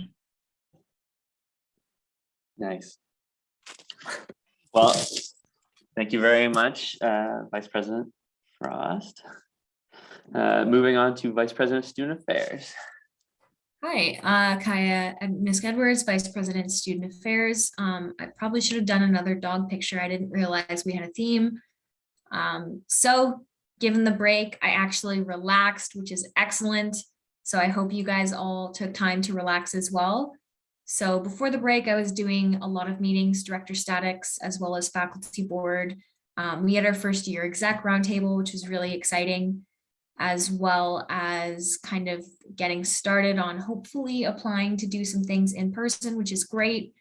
Nice. Well, thank you very much, Vice President Frost. Moving on to Vice President of Student Affairs. Hi, Kaya and Ms. Edwards, Vice President, Student Affairs. I probably should have done another dog picture. I didn't realize we had a theme. So given the break, I actually relaxed, which is excellent. So I hope you guys all took time to relax as well. So before the break, I was doing a lot of meetings, director statics, as well as faculty board. We had our first year exec roundtable, which was really exciting, as well as kind of getting started on hopefully applying to do some things in person, which is great.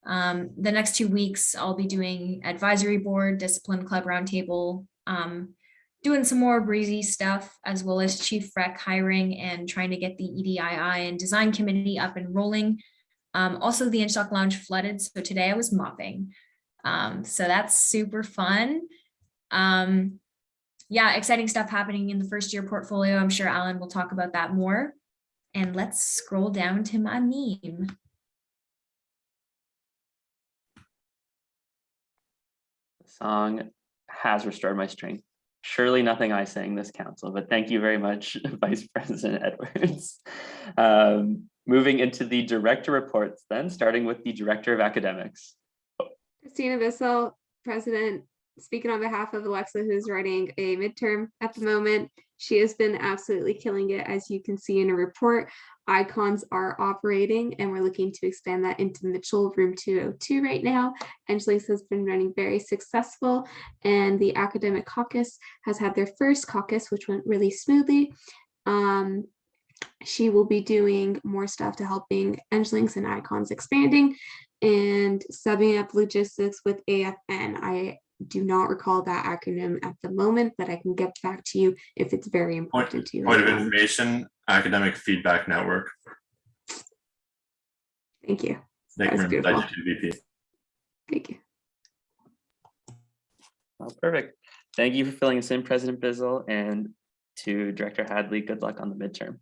The next 2 weeks, I'll be doing advisory board, discipline club roundtable, doing some more breezy stuff, as well as chief rec hiring and trying to get the EDII and design committee up and rolling. Also, the Engsoc lounge flooded, so today I was mopping. So that's super fun. Yeah, exciting stuff happening in the first year portfolio. I'm sure Alan will talk about that more. And let's scroll down to my meme. The song has restored my strength. Surely nothing I sang this council, but thank you very much, Vice President Edwards. Moving into the director reports then, starting with the Director of Academics. Christina Bissell, President, speaking on behalf of Alexa, who's writing a midterm at the moment. She has been absolutely killing it, as you can see in a report. Icons are operating, and we're looking to expand that into Mitchell Room 202 right now. Angelique has been running very successful, and the Academic Caucus has had their first caucus, which went really smoothly. She will be doing more stuff to helping Angelique's and Icons expanding and subbing up logistics with AFN. I do not recall that acronym at the moment, but I can get back to you if it's very important to you. Point of information, Academic Feedback Network. Thank you. Nick That was Mern, beautiful. Site 2 VP. Thank you. Oh, perfect. Thank you for filling us in, President Bizzle, and to Director Hadley, good luck on the midterm.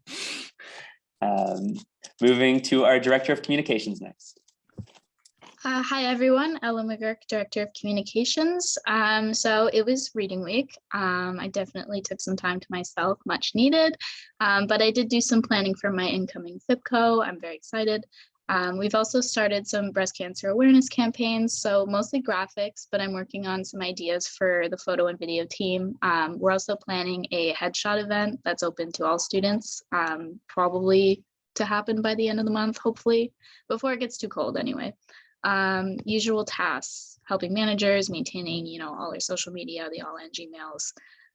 Moving to our Director of Communications next. Hi, everyone. Ella McGurk, Director of Communications. So it was reading week. I definitely took some time to myself, much needed, but I did do some planning for my incoming FIPCO. I'm very excited. We've also started some breast cancer awareness campaigns, so mostly graphics, but I'm working on some ideas for the photo and video team. We're also planning a headshot event that's open to all students, probably to happen by the end of the month, hopefully, before it gets too cold anyway. Usual tasks, helping managers, maintaining, all their social media, the all Eng emails.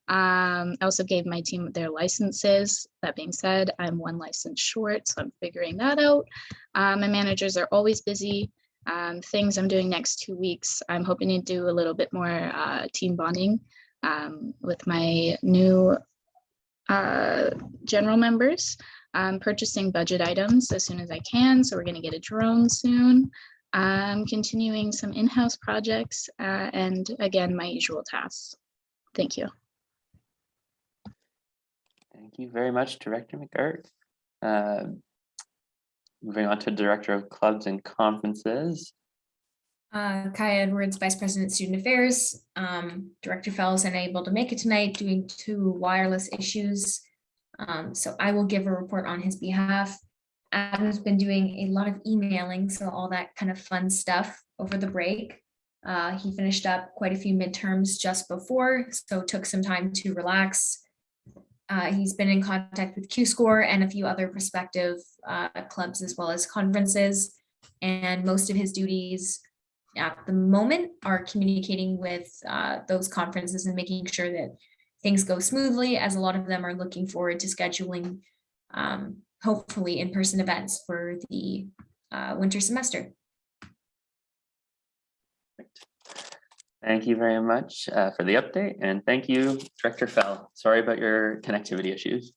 I also gave my team their licenses. That being said, I'm one license short, so I'm figuring that out. My managers are always busy. Things I'm doing next 2 weeks, I'm hoping to do a little bit more team bonding with my new general members. Purchasing budget items as soon as I can, so we're going to get a drone soon. Continuing some in-house projects, and again, my usual tasks. Thank you. Thank you very much, Director McGurk. Moving on to Director of Clubs and Conferences. Kaya Edwards, Vice President, Student Affairs. Director Fell is unable to make it tonight due to wireless issues. So I will give a report on his behalf. Adam's been doing a lot of emailing, so all that kind of fun stuff over the break. He finished up quite a few midterms just before, so took some time to relax. He's been in contact with Keystore and a few other prospective clubs as well as conferences. And most of his duties at the moment are communicating with those conferences and making sure that things go smoothly, as a lot of them are looking forward to scheduling hopefully in-person events for the winter semester. Thank you very much for the update, and thank you, Director Fell. Sorry about your connectivity issues.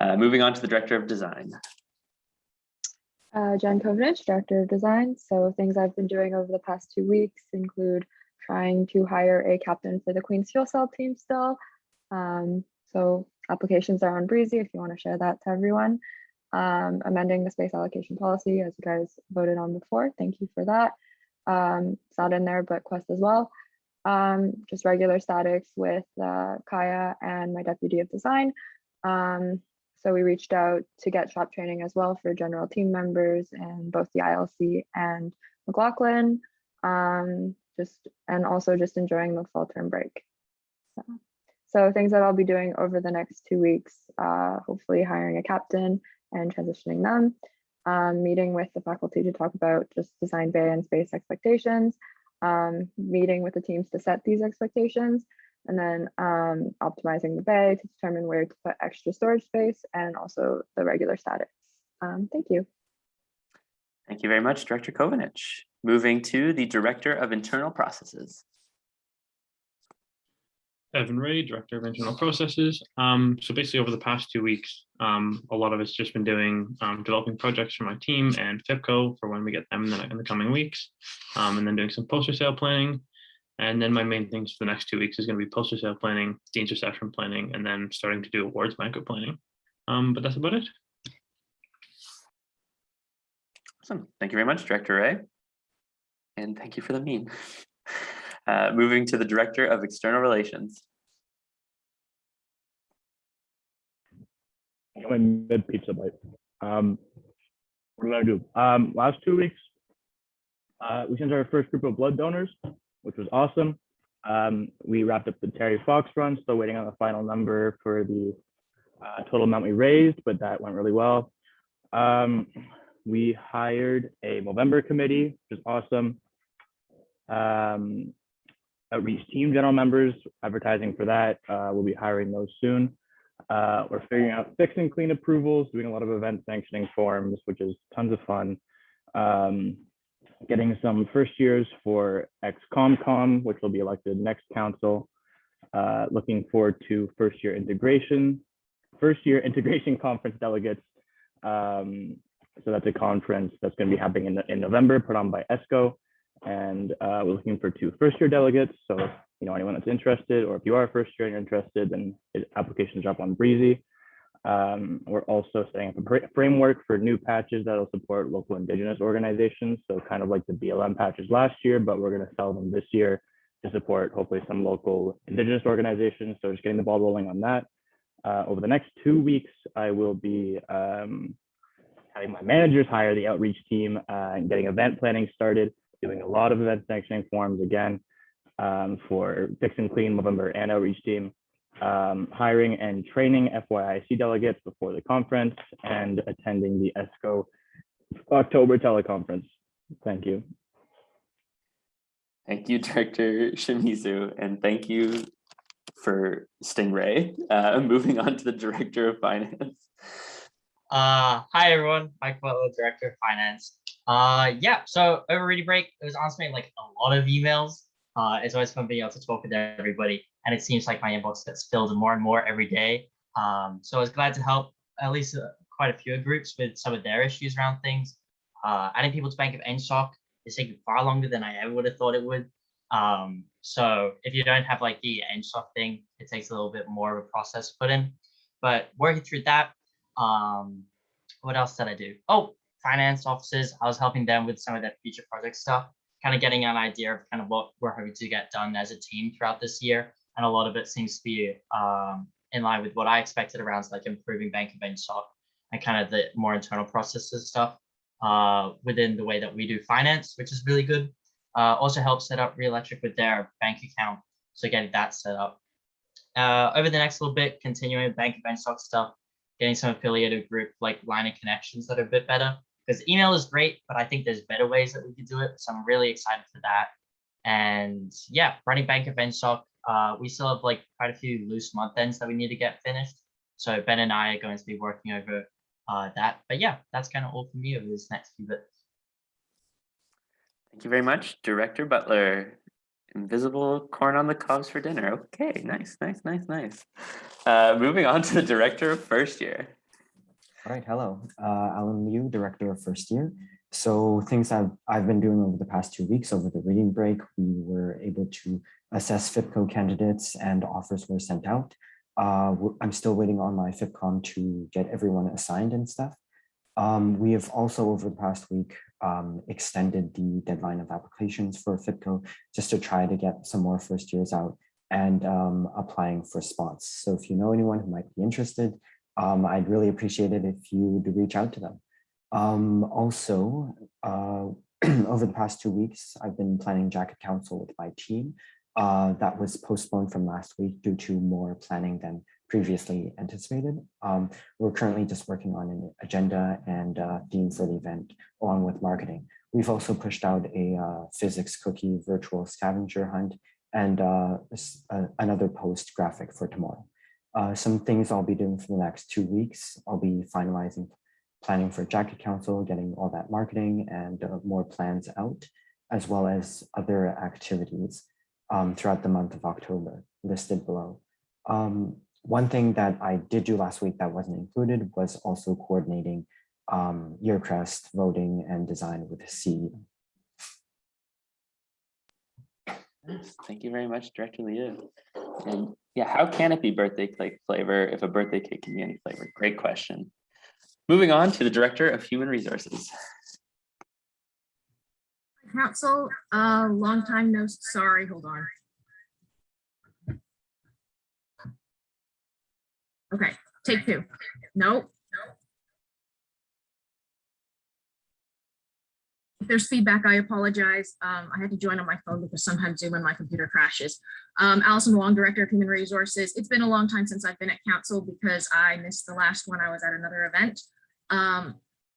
Moving on to the Director of Design. Jen Kovenich, Director of Design. So things I've been doing over the past 2 weeks include trying to hire a captain for the Queen's Fuel Cell team still. So applications are on Breezy if you want to share that to everyone. Amending the space allocation policy as you guys voted on before. Thank you for that. It's not in there, but Quest as well. Just regular statics with Kaya and my Deputy of Design. So we reached out to get shop training as well for general team members and both the ILC and McLaughlin. And also just enjoying the fall term break. So things that I'll be doing over the next 2 weeks, hopefully hiring a captain and transitioning them, meeting with the faculty to talk about just design bay and space expectations, meeting with the teams to set these expectations, and then optimizing the bay to determine where to put extra storage space and also the regular statics. Thank you. Thank you very much, Director Kovenich. Moving to the Director of Internal Processes. Evan Ray, Director of Internal Processes. So basically over the past 2 weeks, a lot of it's just been doing developing projects for my team and FIPCO for when we get them in the coming weeks, and then doing some poster sale planning. And then my main things for the next 2 weeks is going to be poster sale planning, Dean's reception planning, and then starting to do awards banquet planning. But that's about it. Awesome. Thank you very much, Director Ray. And thank you for the meme. Moving to the Director of External Relations. My mid pizza bite. What did I do? Last 2 weeks, we sent our first group of blood donors, which was awesome. We wrapped up the Terry Fox run, still waiting on the final number for the total amount we raised, but that went really well. We hired a Movember Committee, which is awesome. Outreach team general members, advertising for that. We'll be hiring those soon. We're figuring out fix and clean approvals, doing a lot of event sanctioning forms, which is tons of fun. Getting some first years for ex-ComCom, which will be elected next council. Looking forward to first year integration conference delegates. So that's a conference that's going to be happening in November, put on by ESCO. And we're looking for 2 first-year delegates. So, anyone that's interested, or if you are a first year and you're interested, then applications are up on Breezy. We're also setting up a framework for new patches that'll support local Indigenous organizations. So kind of like the BLM patches last year, but we're going to sell them this year to support hopefully some local Indigenous organizations. So just getting the ball rolling on that. Over the next 2 weeks, I will be having my managers hire the outreach team and getting event planning started, doing a lot of event sanctioning forms again for Fix and Clean, Movember, and outreach team. Hiring and training FYIC delegates before the conference, and attending the ESCO October teleconference. Thank you. Thank you, Director Shimizu, and thank you for Stingray. Moving on to the Director of Finance. Hi everyone, Mike Butler, Director of Finance. Yeah, so over reading break, it was honestly like a lot of emails. It's always fun being able to talk with everybody, and it seems like my inbox gets filled more and more every day. So I was glad to help at least quite a few groups with some of their issues around things. Adding people to Bank of Engsoc is taking far longer than I ever would have thought it would. So if you don't have like the Engsoc thing, it takes a little bit more of a process to put in. But working through that, what else did I do? Oh, finance officers, I was helping them with some of their future project stuff, kind of getting an idea of kind of what we're hoping to get done as a team throughout this year. And a lot of it seems to be in line with what I expected around like improving Bank of Engsoc and kind of the more internal processes stuff within the way that we do finance, which is really good. Also helps set up Reelectric with their bank account. So getting that set up. Over the next little bit, continuing with Bank of Engsoc stuff, getting some affiliated group like line of connections that are a bit better. Because email is great, but I think there's better ways that we could do it. So I'm really excited for that. And yeah, running Bank of Engsoc, we still have like quite a few loose month ends that we need to get finished. So Ben and I are going to be working over that. But yeah, that's kind of all for me over this next few bits. Thank you very much, Director Butler. Invisible corn on the cobs for dinner. Okay, nice. Moving on to the Director of First Year. All right, hello. Alan Liu, Director of First Year. So things I've been doing over the past 2 weeks over the reading break, we were able to assess FIPCO candidates and offers were sent out. I'm still waiting on my FIPCOM to get everyone assigned and stuff. We have also over the past week extended the deadline of applications for FIPCO just to try to get some more first years out and applying for spots. So if you know anyone who might be interested, I'd really appreciate it if you'd reach out to them. Also, over the past 2 weeks, I've been planning Jacket Council with my team. That was postponed from last week due to more planning than previously anticipated. We're currently just working on an agenda and theme for the event, along with marketing. We've also pushed out a physics cookie virtual scavenger hunt and another post graphic for tomorrow. Some things I'll be doing for the next 2 weeks. I'll be finalizing planning for Jacket Council, getting all that marketing and more plans out, as well as other activities throughout the month of October listed below. One thing that I did do last week that wasn't included was also coordinating Yearcrest voting and design with the CEO. Thank you very much, Director Liu. And yeah, how can it be birthday cake flavor if a birthday cake can be any flavor? Great question. Moving on to the Director of Human Resources. Council, long time no, sorry, hold on. Okay, take two. Nope. If there's feedback, I apologize. I had to join on my phone because sometimes Zoom and my computer crashes. Allison Wong, Director of Human Resources. It's been a long time since I've been at council because I missed the last one. I was at another event.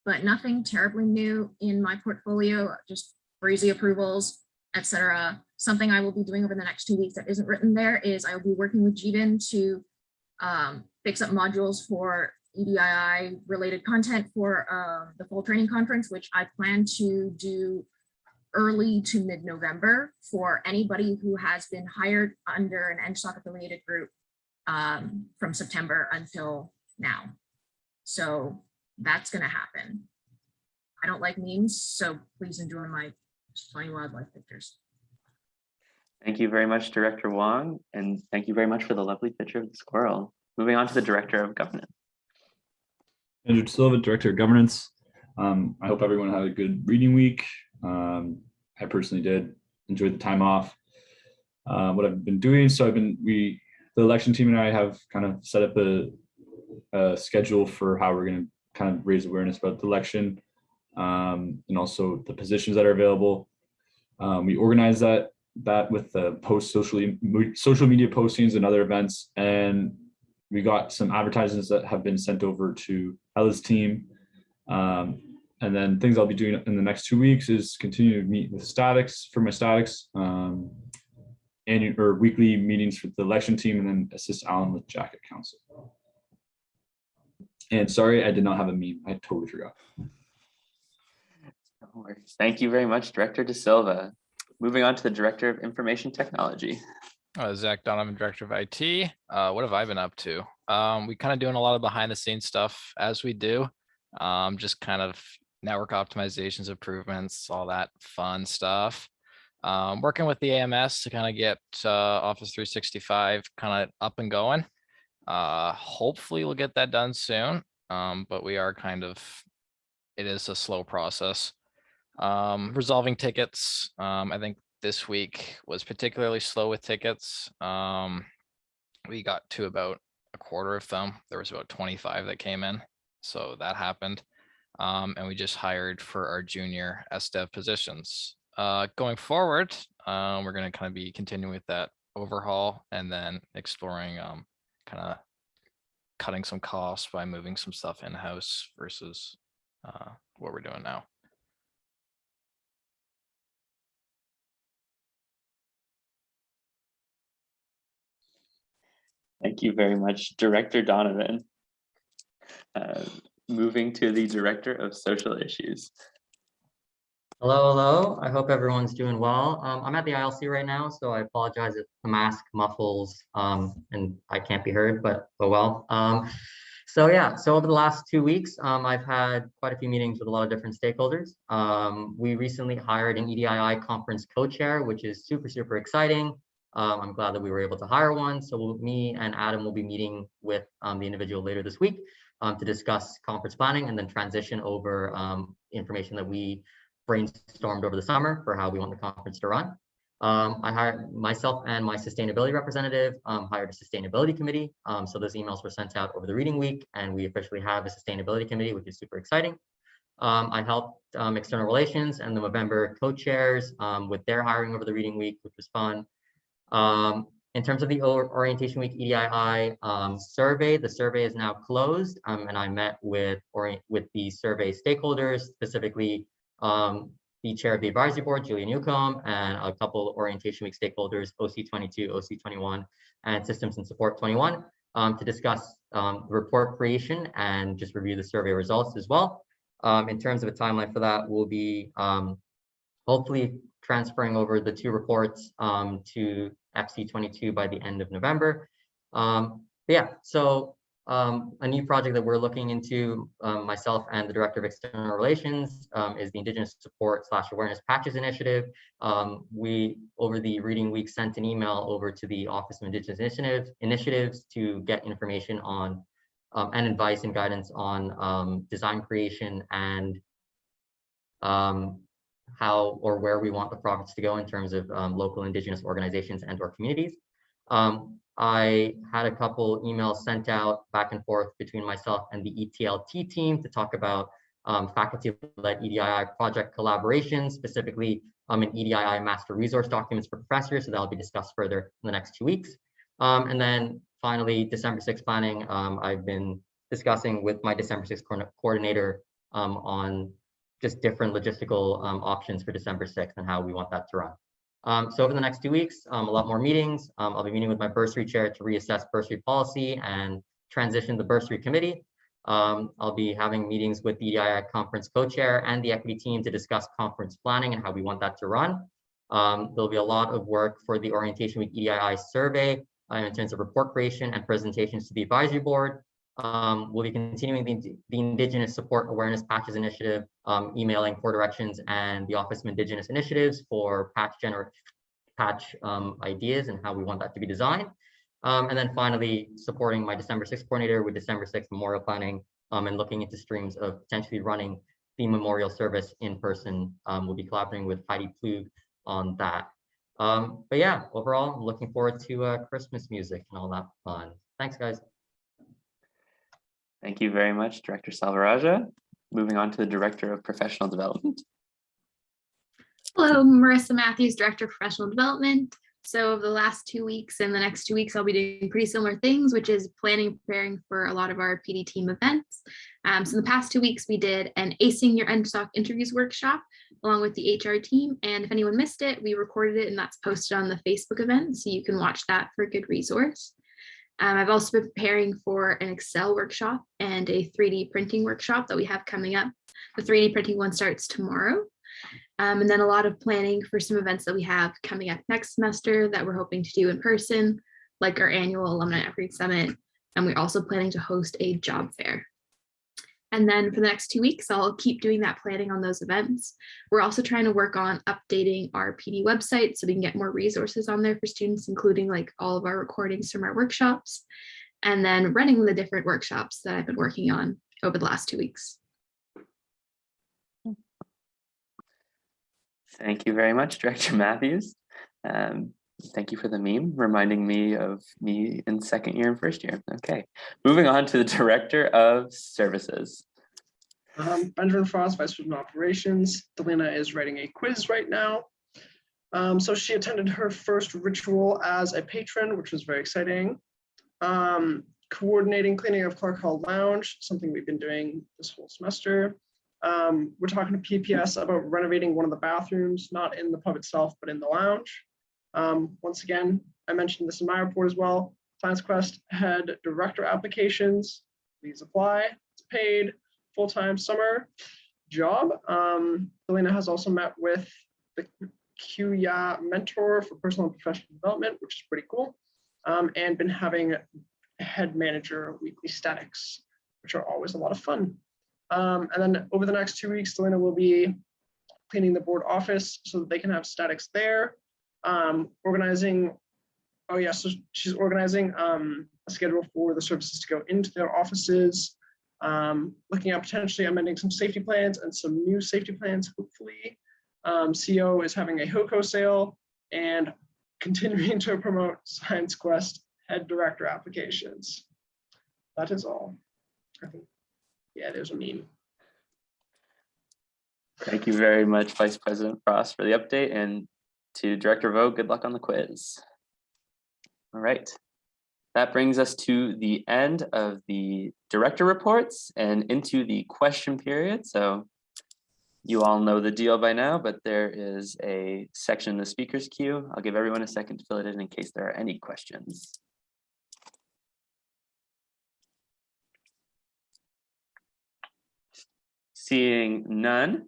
But nothing terribly new in my portfolio, just breezy approvals, etc. Something I will be doing over the next 2 weeks that isn't written there is I will be working with GVIN to fix up modules for EDII related content for the full training conference, which I plan to do early to mid-November for anybody who has been hired under an Engsoc affiliated group from September until now. So that's going to happen. I don't like memes, so please enjoy my funny wildlife pictures. Thank you very much, Director Wong, and thank you very much for the lovely picture of the squirrel. Moving on to the Director of Governance. Andrew Silva, Director of Governance. I hope everyone had a good reading week. I personally did. Enjoyed the time off. What I've been doing, so the election team and I have kind of set up a schedule for how we're going to kind of raise awareness about the election, and also the positions that are available. We organize that with the social media postings and other events, and we got some advertisements that have been sent over to Ella's team. And then things I'll be doing in the next 2 weeks is continue to meet with statics for my statics, weekly meetings for the election team, and then assist Alan with Jacket Council. And sorry, I did not have a meme. I totally forgot. No worries. Thank you very much, Director De Silva. Moving on to the Director of Information Technology. Zach Donovan, Director of IT. What have I been up to? We kind of doing a lot of behind the scenes stuff as we do. Just kind of network optimizations, improvements, all that fun stuff. Working with the AMS to kind of get Office 365 kind of up and going. Hopefully we'll get that done soon, but we are it is a slow process. Resolving tickets. I think this week was particularly slow with tickets. We got to about a quarter of them. There was about 25 that came in, so that happened. And we just hired for our junior SDev positions. Going forward, we're going to kind of be continuing with that overhaul and then exploring kind of cutting some costs by moving some stuff in-house versus what we're doing now. Thank you very much, Director Donovan. Moving to the Director of Social Issues. Hello, hello. I hope everyone's doing well. I'm at the ILC right now, so I apologize if the mask muffles and I can't be heard, but oh well. So over the last 2 weeks, I've had quite a few meetings with a lot of different stakeholders. We recently hired an EDII conference co-chair, which is super, super exciting. I'm glad that we were able to hire one. So me and Adam will be meeting with the individual later this week to discuss conference planning and then transition over information that we brainstormed over the summer for how we want the conference to run. I hired myself and my sustainability representative, hired a sustainability committee. So those emails were sent out over the reading week, and we officially have a sustainability committee, which is super exciting. I helped external relations and the Movember co-chairs with their hiring over the reading week, which was fun. In terms of the orientation week EDII survey, the survey is now closed, and I met with the survey stakeholders, specifically the chair of the advisory board, Julia Newcomb, and a couple orientation week stakeholders, OC22, OC21, and Systems and Support 21, to discuss the report creation and just review the survey results as well. In terms of a timeline for that, we'll be hopefully transferring over the 2 reports to FC22 by the end of November. A new project that we're looking into, myself and the Director of External Relations, is the Indigenous Support / Awareness Patches Initiative. We, over the reading week, sent an email over to the Office of Indigenous Initiatives to get information on and advice and guidance on design creation and how or where we want the projects to go in terms of local Indigenous organizations and or communities. I had a couple emails sent out back and forth between myself and the ETLT team to talk about faculty-led EDII project collaboration, specifically in EDII master resource documents for professors, so that'll be discussed further in the next 2 weeks. And then finally, December 6th planning, I've been discussing with my December 6th coordinator on just different logistical options for December 6th and how we want that to run. So over the next 2 weeks, a lot more meetings. I'll be meeting with my bursary chair to reassess bursary policy and transition the bursary committee. I'll be having meetings with the EDII conference co-chair and the equity team to discuss conference planning and how we want that to run. There'll be a lot of work for the orientation week EDII survey in terms of report creation and presentations to the advisory board. We'll be continuing the Indigenous Support Awareness Patches Initiative, emailing 4 Directions and the Office of Indigenous Initiatives for patch ideas and how we want that to be designed. And then finally, supporting my December 6th coordinator with December 6th memorial planning and looking into streams of potentially running the memorial service in person. We'll be collaborating with Heidi Plug on that. But yeah, overall, I'm looking forward to Christmas music and all that fun. Thanks, guys. Thank you very much, Director Salvaraja. Moving on to the Director of Professional Development. Hello, Marissa Matthews, Director of Professional Development. So over the last 2 weeks and the next 2 weeks, I'll be doing pretty similar things, which is planning, preparing for a lot of our PD team events. So in the past 2 weeks, we did an Acing Your Engsoc interviews workshop along with the HR team. And if anyone missed it, we recorded it and that's posted on the Facebook event. So you can watch that for a good resource. I've also been preparing for an Excel workshop and a 3D printing workshop that we have coming up. The 3D printing one starts tomorrow. And then a lot of planning for some events that we have coming up next semester that we're hoping to do in person, like our annual Alumni Outreach Summit. And we're also planning to host a job fair. And then for the next 2 weeks, I'll keep doing that planning on those events. We're also trying to work on updating our PD website so we can get more resources on there for students, including like all of our recordings from our workshops, and then running the different workshops that I've been working on over the last 2 weeks. Thank you very much, Director Matthews. Thank you for the meme, reminding me of me in second year and first year. Okay, moving on to the Director of Services. Benjamin Frost, Vice President of Operations. Delina is writing a quiz right now. So she attended her first ritual as a patron, which was very exciting. Coordinating cleaning of Clark Hall Lounge, something we've been doing this whole semester. We're talking to PPS about renovating one of the bathrooms, not in the pub itself, but in the lounge. Once again, I mentioned this in my report as well. Plans Quest had director applications. Please apply. It's paid, full-time summer job. Delina has also met with the QYA mentor for personal and professional development, which is pretty cool, and been having head manager weekly statics, which are always a lot of fun. And then over the next 2 weeks, Delina will be cleaning the board office so that they can have statics there. Organizing, so she's organizing a schedule for the services to go into their offices, looking at potentially amending some safety plans and some new safety plans, hopefully. CO is having a HOCO sale and continuing to promote Science Quest head director applications. That is all. I think, yeah, there's a meme. Thank you very much, Vice President Frost, for the update, and to Director Vogt, good luck on the quiz. All right, that brings us to the end of the director reports and into the question period. So you all know the deal by now, but there is a section in the speakers queue. I'll give everyone a second to fill it in case there are any questions. Seeing none,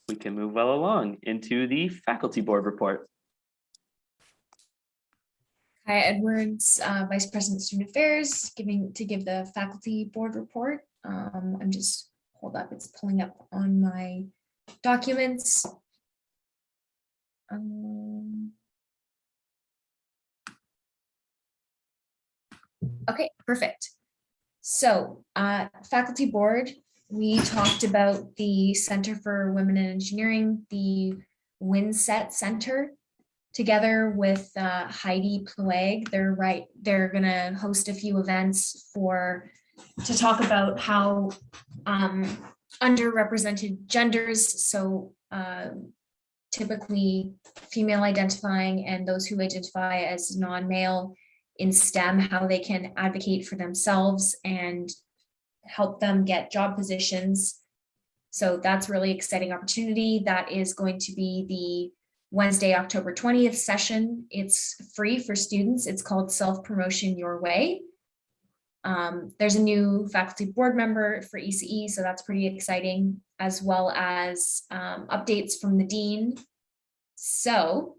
we can move well along into the faculty board report. Hi, Edwards, Vice President Student Affairs, give the faculty board report. I'm just, hold up, it's pulling up on my documents. Okay, perfect. So faculty board, we talked about the Center for Women in Engineering, the WinSet Center, together with Heidi Plug. They're gonna host a few events to talk about how underrepresented genders, so typically female identifying and those who identify as non-male in STEM, how they can advocate for themselves and help them get job positions. So that's really exciting opportunity. That is going to be the Wednesday, October 20th session. It's free for students. It's called Self-Promotion Your Way. There's a new faculty board member for ECE, so that's pretty exciting, as well as updates from the dean. So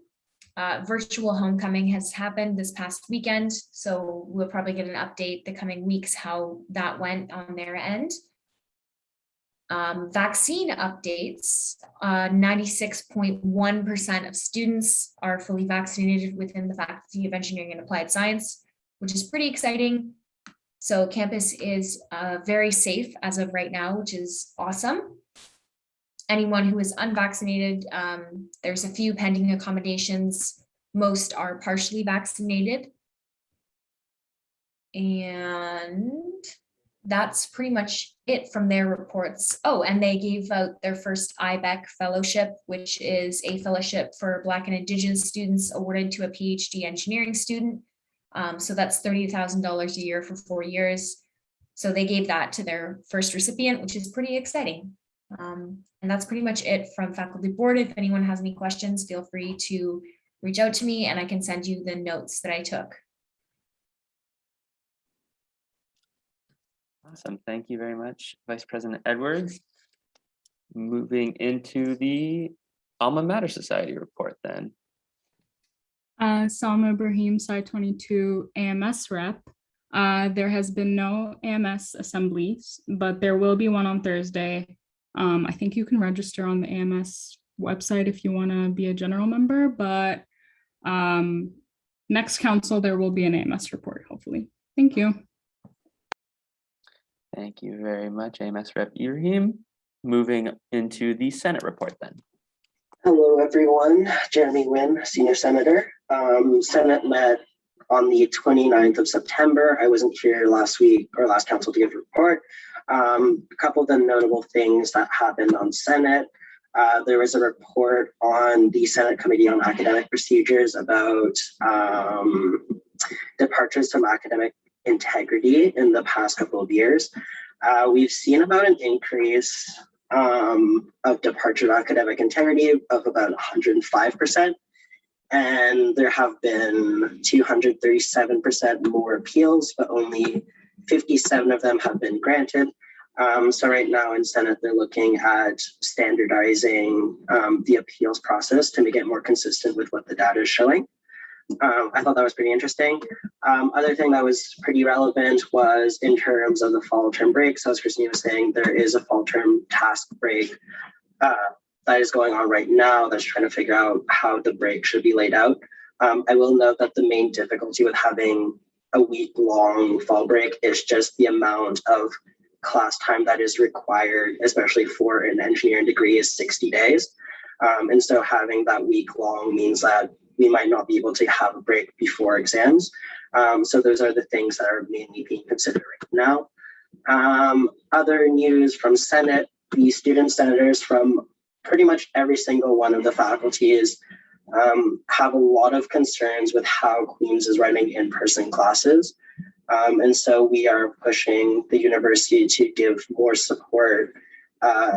Virtual homecoming has happened this past weekend, so we'll probably get an update the coming weeks how that went on their end. Vaccine updates, 96.1% of students are fully vaccinated within the Faculty of Engineering and Applied Science, which is pretty exciting. So campus is very safe as of right now, which is awesome. Anyone who is unvaccinated, there's a few pending accommodations. Most are partially vaccinated. And that's pretty much it from their reports. Oh, and they gave out their first IBEC fellowship, which is a fellowship for Black and Indigenous students awarded to a PhD engineering student. So that's $30,000 a year for 4 years. So they gave that to their first recipient, which is pretty exciting. And that's pretty much it from faculty board. If anyone has any questions, feel free to reach out to me and I can send you the notes that I took. Awesome. Thank you very much, Vice President Edwards. Moving into the Alma Mater Society report then. Salma Ibrahim, Side 22 AMS rep. There has been no AMS assemblies, but there will be one on Thursday. I think you can register on the AMS website if you want to be a general member, but next council, there will be an AMS report, hopefully. Thank you. Thank you very much, AMS Rep Ibrahim. Moving into the Senate report then. Hello, everyone. Jeremy Nguyen, Senior Senator. Senate met on the 29th of September. I wasn't here last week or last council to give a report. A couple of the notable things that happened on Senate. There was a report on the Senate Committee on Academic Procedures about departures from academic integrity in the past couple of years. We've seen about an increase of departure of academic integrity of about 105%. And there have been 237% more appeals, but only 57 of them have been granted. So right now in Senate, they're looking at standardizing the appeals process to make it more consistent with what the data is showing. I thought that was pretty interesting. Other thing that was pretty relevant was in terms of the fall term break. So as Christine was saying, there is a fall term task break that is going on right now that's trying to figure out how the break should be laid out. I will note that the main difficulty with having a week-long fall break is just the amount of class time that is required, especially for an engineering degree, is 60 days. And so having that week-long means that we might not be able to have a break before exams. So those are the things that are mainly being considered right now. Other news from Senate, the student senators from pretty much every single one of the faculties have a lot of concerns with how Queen's is running in-person classes. And so we are pushing the university to give more support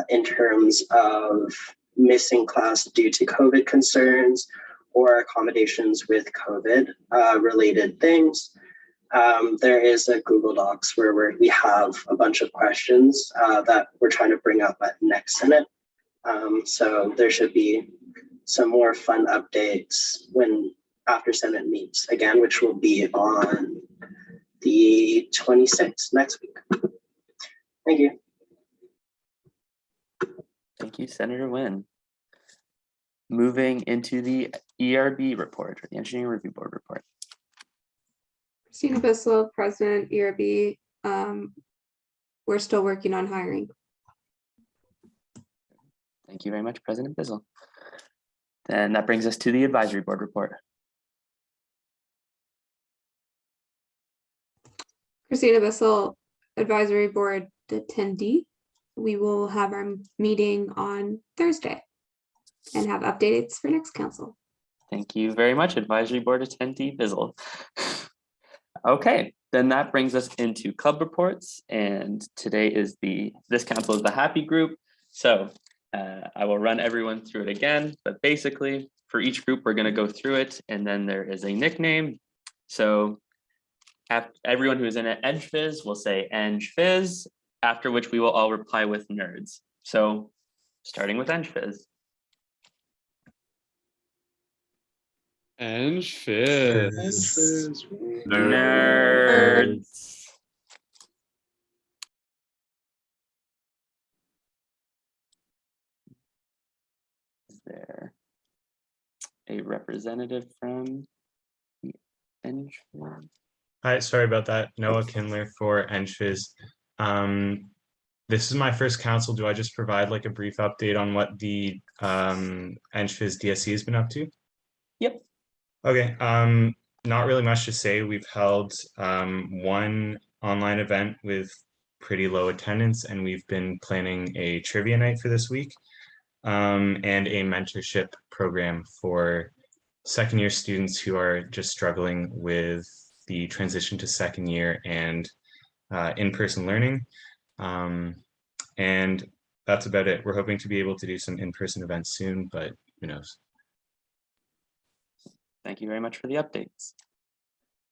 in terms of missing class due to COVID concerns or accommodations with COVID related things. There is a Google Docs where we have a bunch of questions that we're trying to bring up at next Senate. So there should be some more fun updates after Senate meets again, which will be on the 26th next week. Thank you. Thank you, Senator Nguyen. Moving into the ERB report, or the Engineering Review Board report. Christina Bissell, President, ERB. We're still working on hiring. Thank you very much, President Bissell. Then that brings us to the Advisory Board report. Christina Bissell, Advisory Board attendee. We will have our meeting on Thursday and have updates for next council. Thank you very much, Advisory Board attendee Bissell. Okay, then that brings us into club reports, and today is this council is the happy group. So I will run everyone through it again, but basically for each group we're going to go through it, and then there is a nickname. So everyone who is in an EngFizz will say EngFizz, after which we will all reply with nerds. So starting with EngFizz. Enchfizz. Nerds. Is there a representative from the Enchfizz? Hi, sorry about that. Noah Kindler for Enchfizz. This is my first council. Do I just provide like a brief update on what the Enchfizz DSC has been up to? Yep. Okay. Not really much to say. We've held one online event with pretty low attendance, and we've been planning a trivia night for this week, and a mentorship program for second year students who are just struggling with the transition to second year and in-person learning. And that's about it. We're hoping to be able to do some in-person events soon, but who knows? Thank you very much for the updates.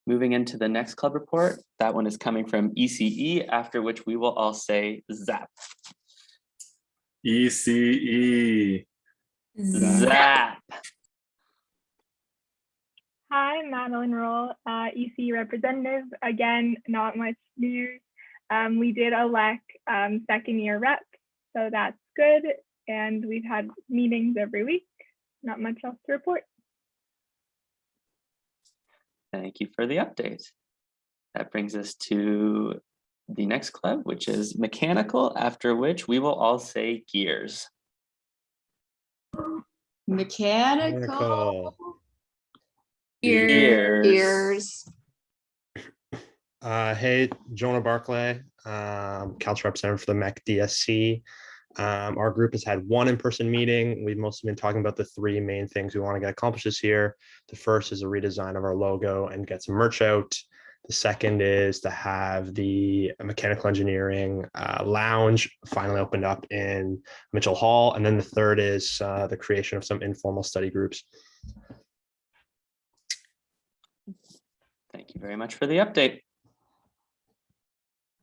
Moving into the next club report, that one is coming from ECE, after which we will all say ZAP. ECE. ZAP. Hi, Madeline Roll, EC representative. Again, not much news. We did elect second year reps, so that's good. And we've had meetings every week. Not much else to report. Thank you for the update. That brings us to the next club, which is mechanical, after which we will all say gears. Mechanical. Gears. Hey, Jonah Barclay, council representative for the MEC DSC. Our group has had one in-person meeting. We've mostly been talking about the three main things we want to get accomplished this year. The first is a redesign of our logo and get some merch out. The second is to have the mechanical engineering lounge finally opened up in Mitchell Hall. And then the third is the creation of some informal study groups. Thank you very much for the update.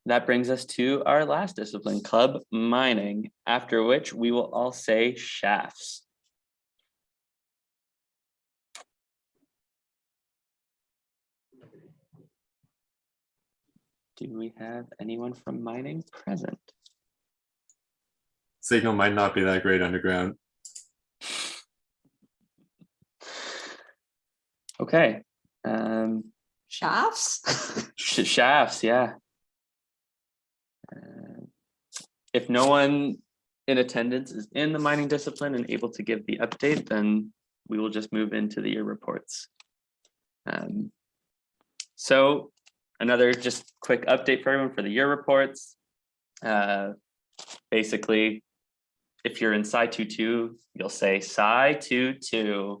That brings us to our last discipline club, mining, after which we will all say shafts. Do we have anyone from mining present? Signal might not be that great underground. Okay. Shafts? Shafts, yeah. If no one in attendance is in the mining discipline and able to give the update, then we will just move into the year reports. So another just quick update for everyone for the year reports. Basically, if you're in Sci 2-2, you'll say Sci 2-2.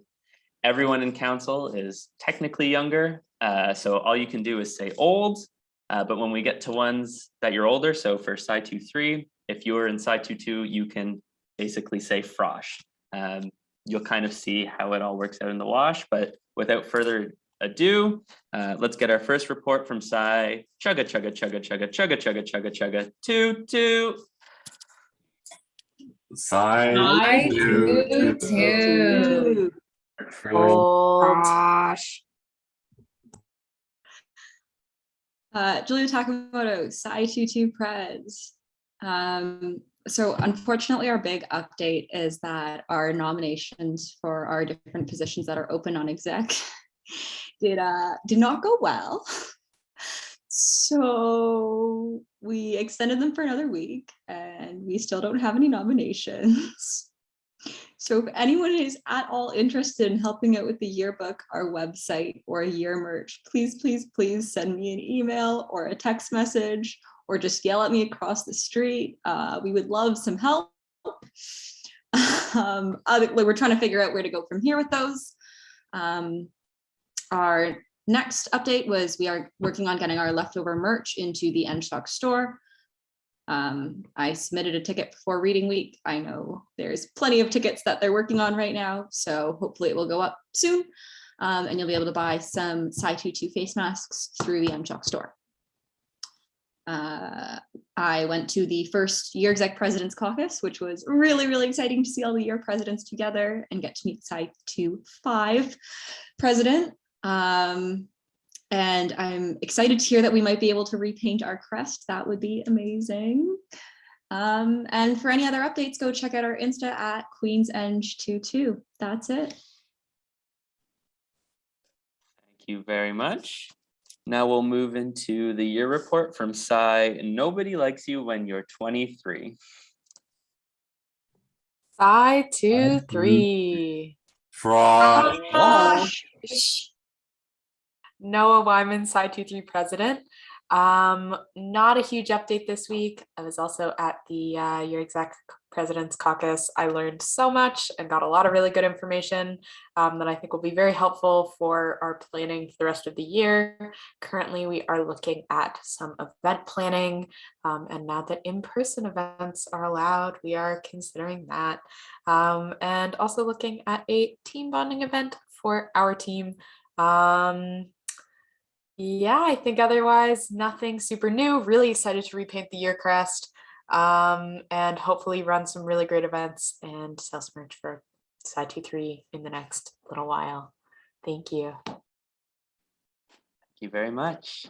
Everyone in council is technically younger, so all you can do is say old. But when we get to ones that you're older, so for Sci 2-3, if you're in Sci 2-2, you can basically say frosh. You'll kind of see how it all works out in the wash, but without further ado, let's get our first report from Sci chugga chugga chugga chugga chugga chugga chugga chugga 2-2. Sci 2-2. Gosh. Julia Takamoto, Sci 2-2 Preds. So unfortunately, our big update is that our nominations for our different positions that are open on exec did not go well. So we extended them for another week and we still don't have any nominations. So if anyone is at all interested in helping out with the yearbook, our website, or year merch, please, please, please send me an email or a text message, or just yell at me across the street. We would love some help. We're trying to figure out where to go from here with those. Our next update was we are working on getting our leftover merch into the Engsoc store. I submitted a ticket before reading week. I know there's plenty of tickets that they're working on right now, so hopefully it will go up soon. And you'll be able to buy some Sci 2-2 face masks through the Engsoc store. I went to the first year exec president's caucus, which was really, really exciting to see all the year presidents together and get to meet Sci 2-5 president. And I'm excited to hear that we might be able to repaint our crest. That would be amazing. And for any other updates, go check out our Insta at QueensEng22. That's it. Thank you very much. Now we'll move into the year report from Sci. Nobody likes you when you're 23. Sci 2-3. Frosh. Noah Wyman, Sci 2-3 president. Not a huge update this week. I was also at the year exec president's caucus. I learned so much and got a lot of really good information that I think will be very helpful for our planning for the rest of the year. Currently, we are looking at some event planning, and now that in-person events are allowed, we are considering that. And also looking at a team bonding event for our team. Yeah, I think otherwise nothing super new. Really excited to repaint the year crest, and hopefully run some really great events and sell some merch for Sci 2-3 in the next little while. Thank you. Thank you very much.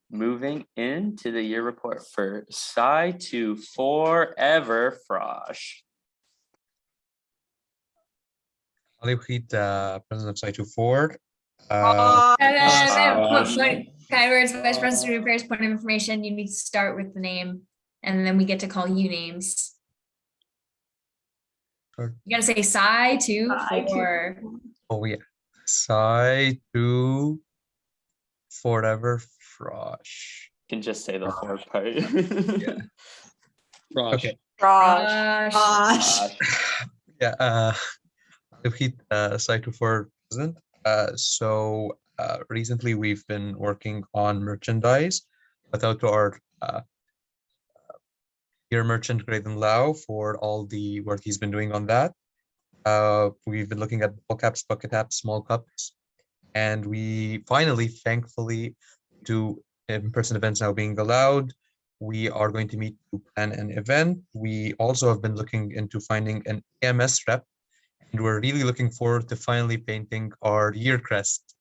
Moving into the year report for Sci 2 Forever Frosh. Allocation, President of Sci 2-4. Kind words, Vice President of Student Affairs, point of information, you need to start with the name, and then we get to call you names. Sure. You gotta say Sci 2-4. Oh yeah. Sci 2 Forever Frosh. You can just say the fourth part. Yeah. Frosh. Okay. Frosh. Yeah. Allocation, Sci 2-4 president. So recently we've been working on merchandise. Shout out to our year merchant Graydon Lau for all the work he's been doing on that. We've been looking at ball caps, bucket caps, small cups, and we finally, thankfully, to in-person events now being allowed, we are going to meet to plan an event. We also have been looking into finding an AMS rep, and we're really looking forward to finally painting our year crest.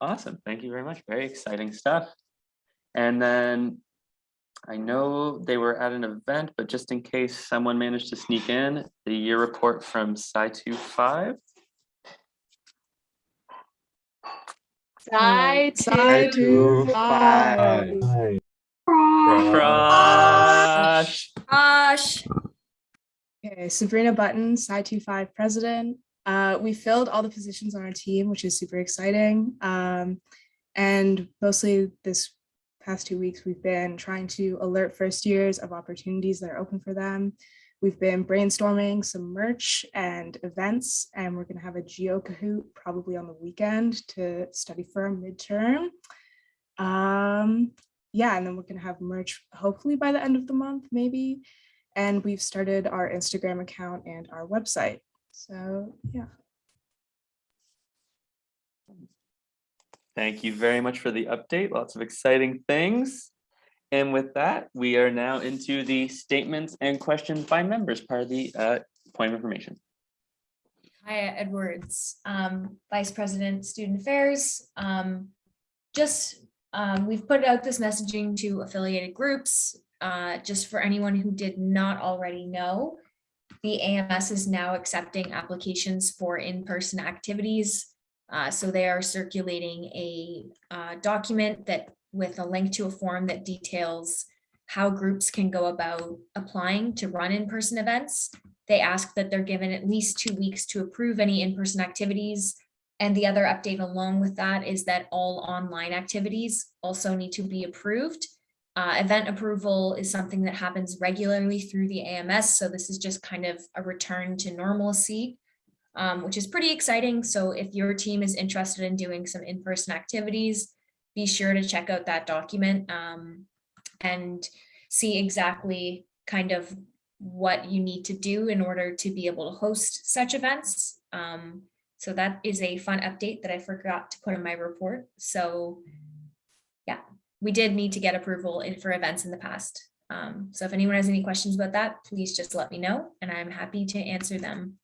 Awesome. Thank you very much. Very exciting stuff. And then I know they were at an event, but just in case someone managed to sneak in, the year report from Sci 2-5. Sci 2-5. Frosh. Okay, Sabrina Button, Sci 2-5 president. We filled all the positions on our team, which is super exciting. And mostly this past 2 weeks, we've been trying to alert first years of opportunities that are open for them. We've been brainstorming some merch and events, and we're gonna have a Geo Kahoot probably on the weekend to study for a midterm. Yeah, and then we're gonna have merch hopefully by the end of the month, maybe. And we've started our Instagram account and our website. So yeah. Thank you very much for the update. Lots of exciting things. And with that, we are now into the statements and questions by members, part of the point of information. Kaya Edwards, Vice President, Student Affairs. We've put out this messaging to affiliated groups. Just for anyone who did not already know, the AMS is now accepting applications for in-person activities. So they are circulating a document that with a link to a form that details how groups can go about applying to run in-person events. They ask that they're given at least 2 weeks to approve any in-person activities. And the other update along with that is that all online activities also need to be approved. Event approval is something that happens regularly through the AMS. So this is just kind of a return to normalcy, which is pretty exciting. So if your team is interested in doing some in-person activities, be sure to check out that document and see exactly kind of what you need to do in order to be able to host such events. So that is a fun update that I forgot to put in my report. So yeah, we did need to get approval for events in the past. So if anyone has any questions about that, please just let me know and I'm happy to answer them.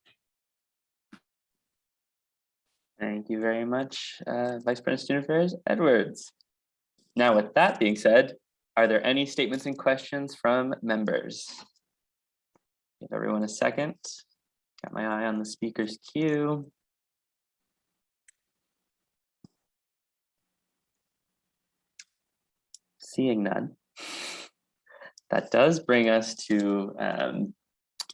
Thank you very much, Vice President Student Affairs Edwards. Now, with that being said, are there any statements and questions from members? Give everyone a second. Got my eye on the speaker's queue. Seeing none. That does bring us to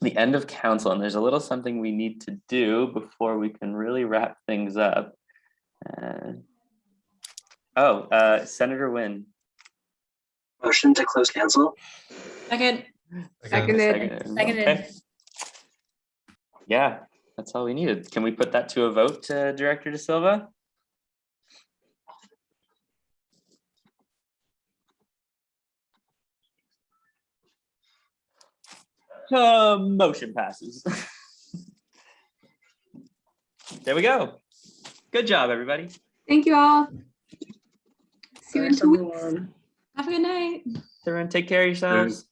the end of council, and there's a little something we need to do before we can really wrap things up. Senator Nguyen. Motion to close council. Second. Seconded. Okay. Yeah, that's all we needed. Can we put that to a vote, Director De Silva? Motion passes. There we go. Good job, everybody. Thank you all. See you in Thanks, 2 weeks. everyone. Have a good night. Everyone take care of yourselves.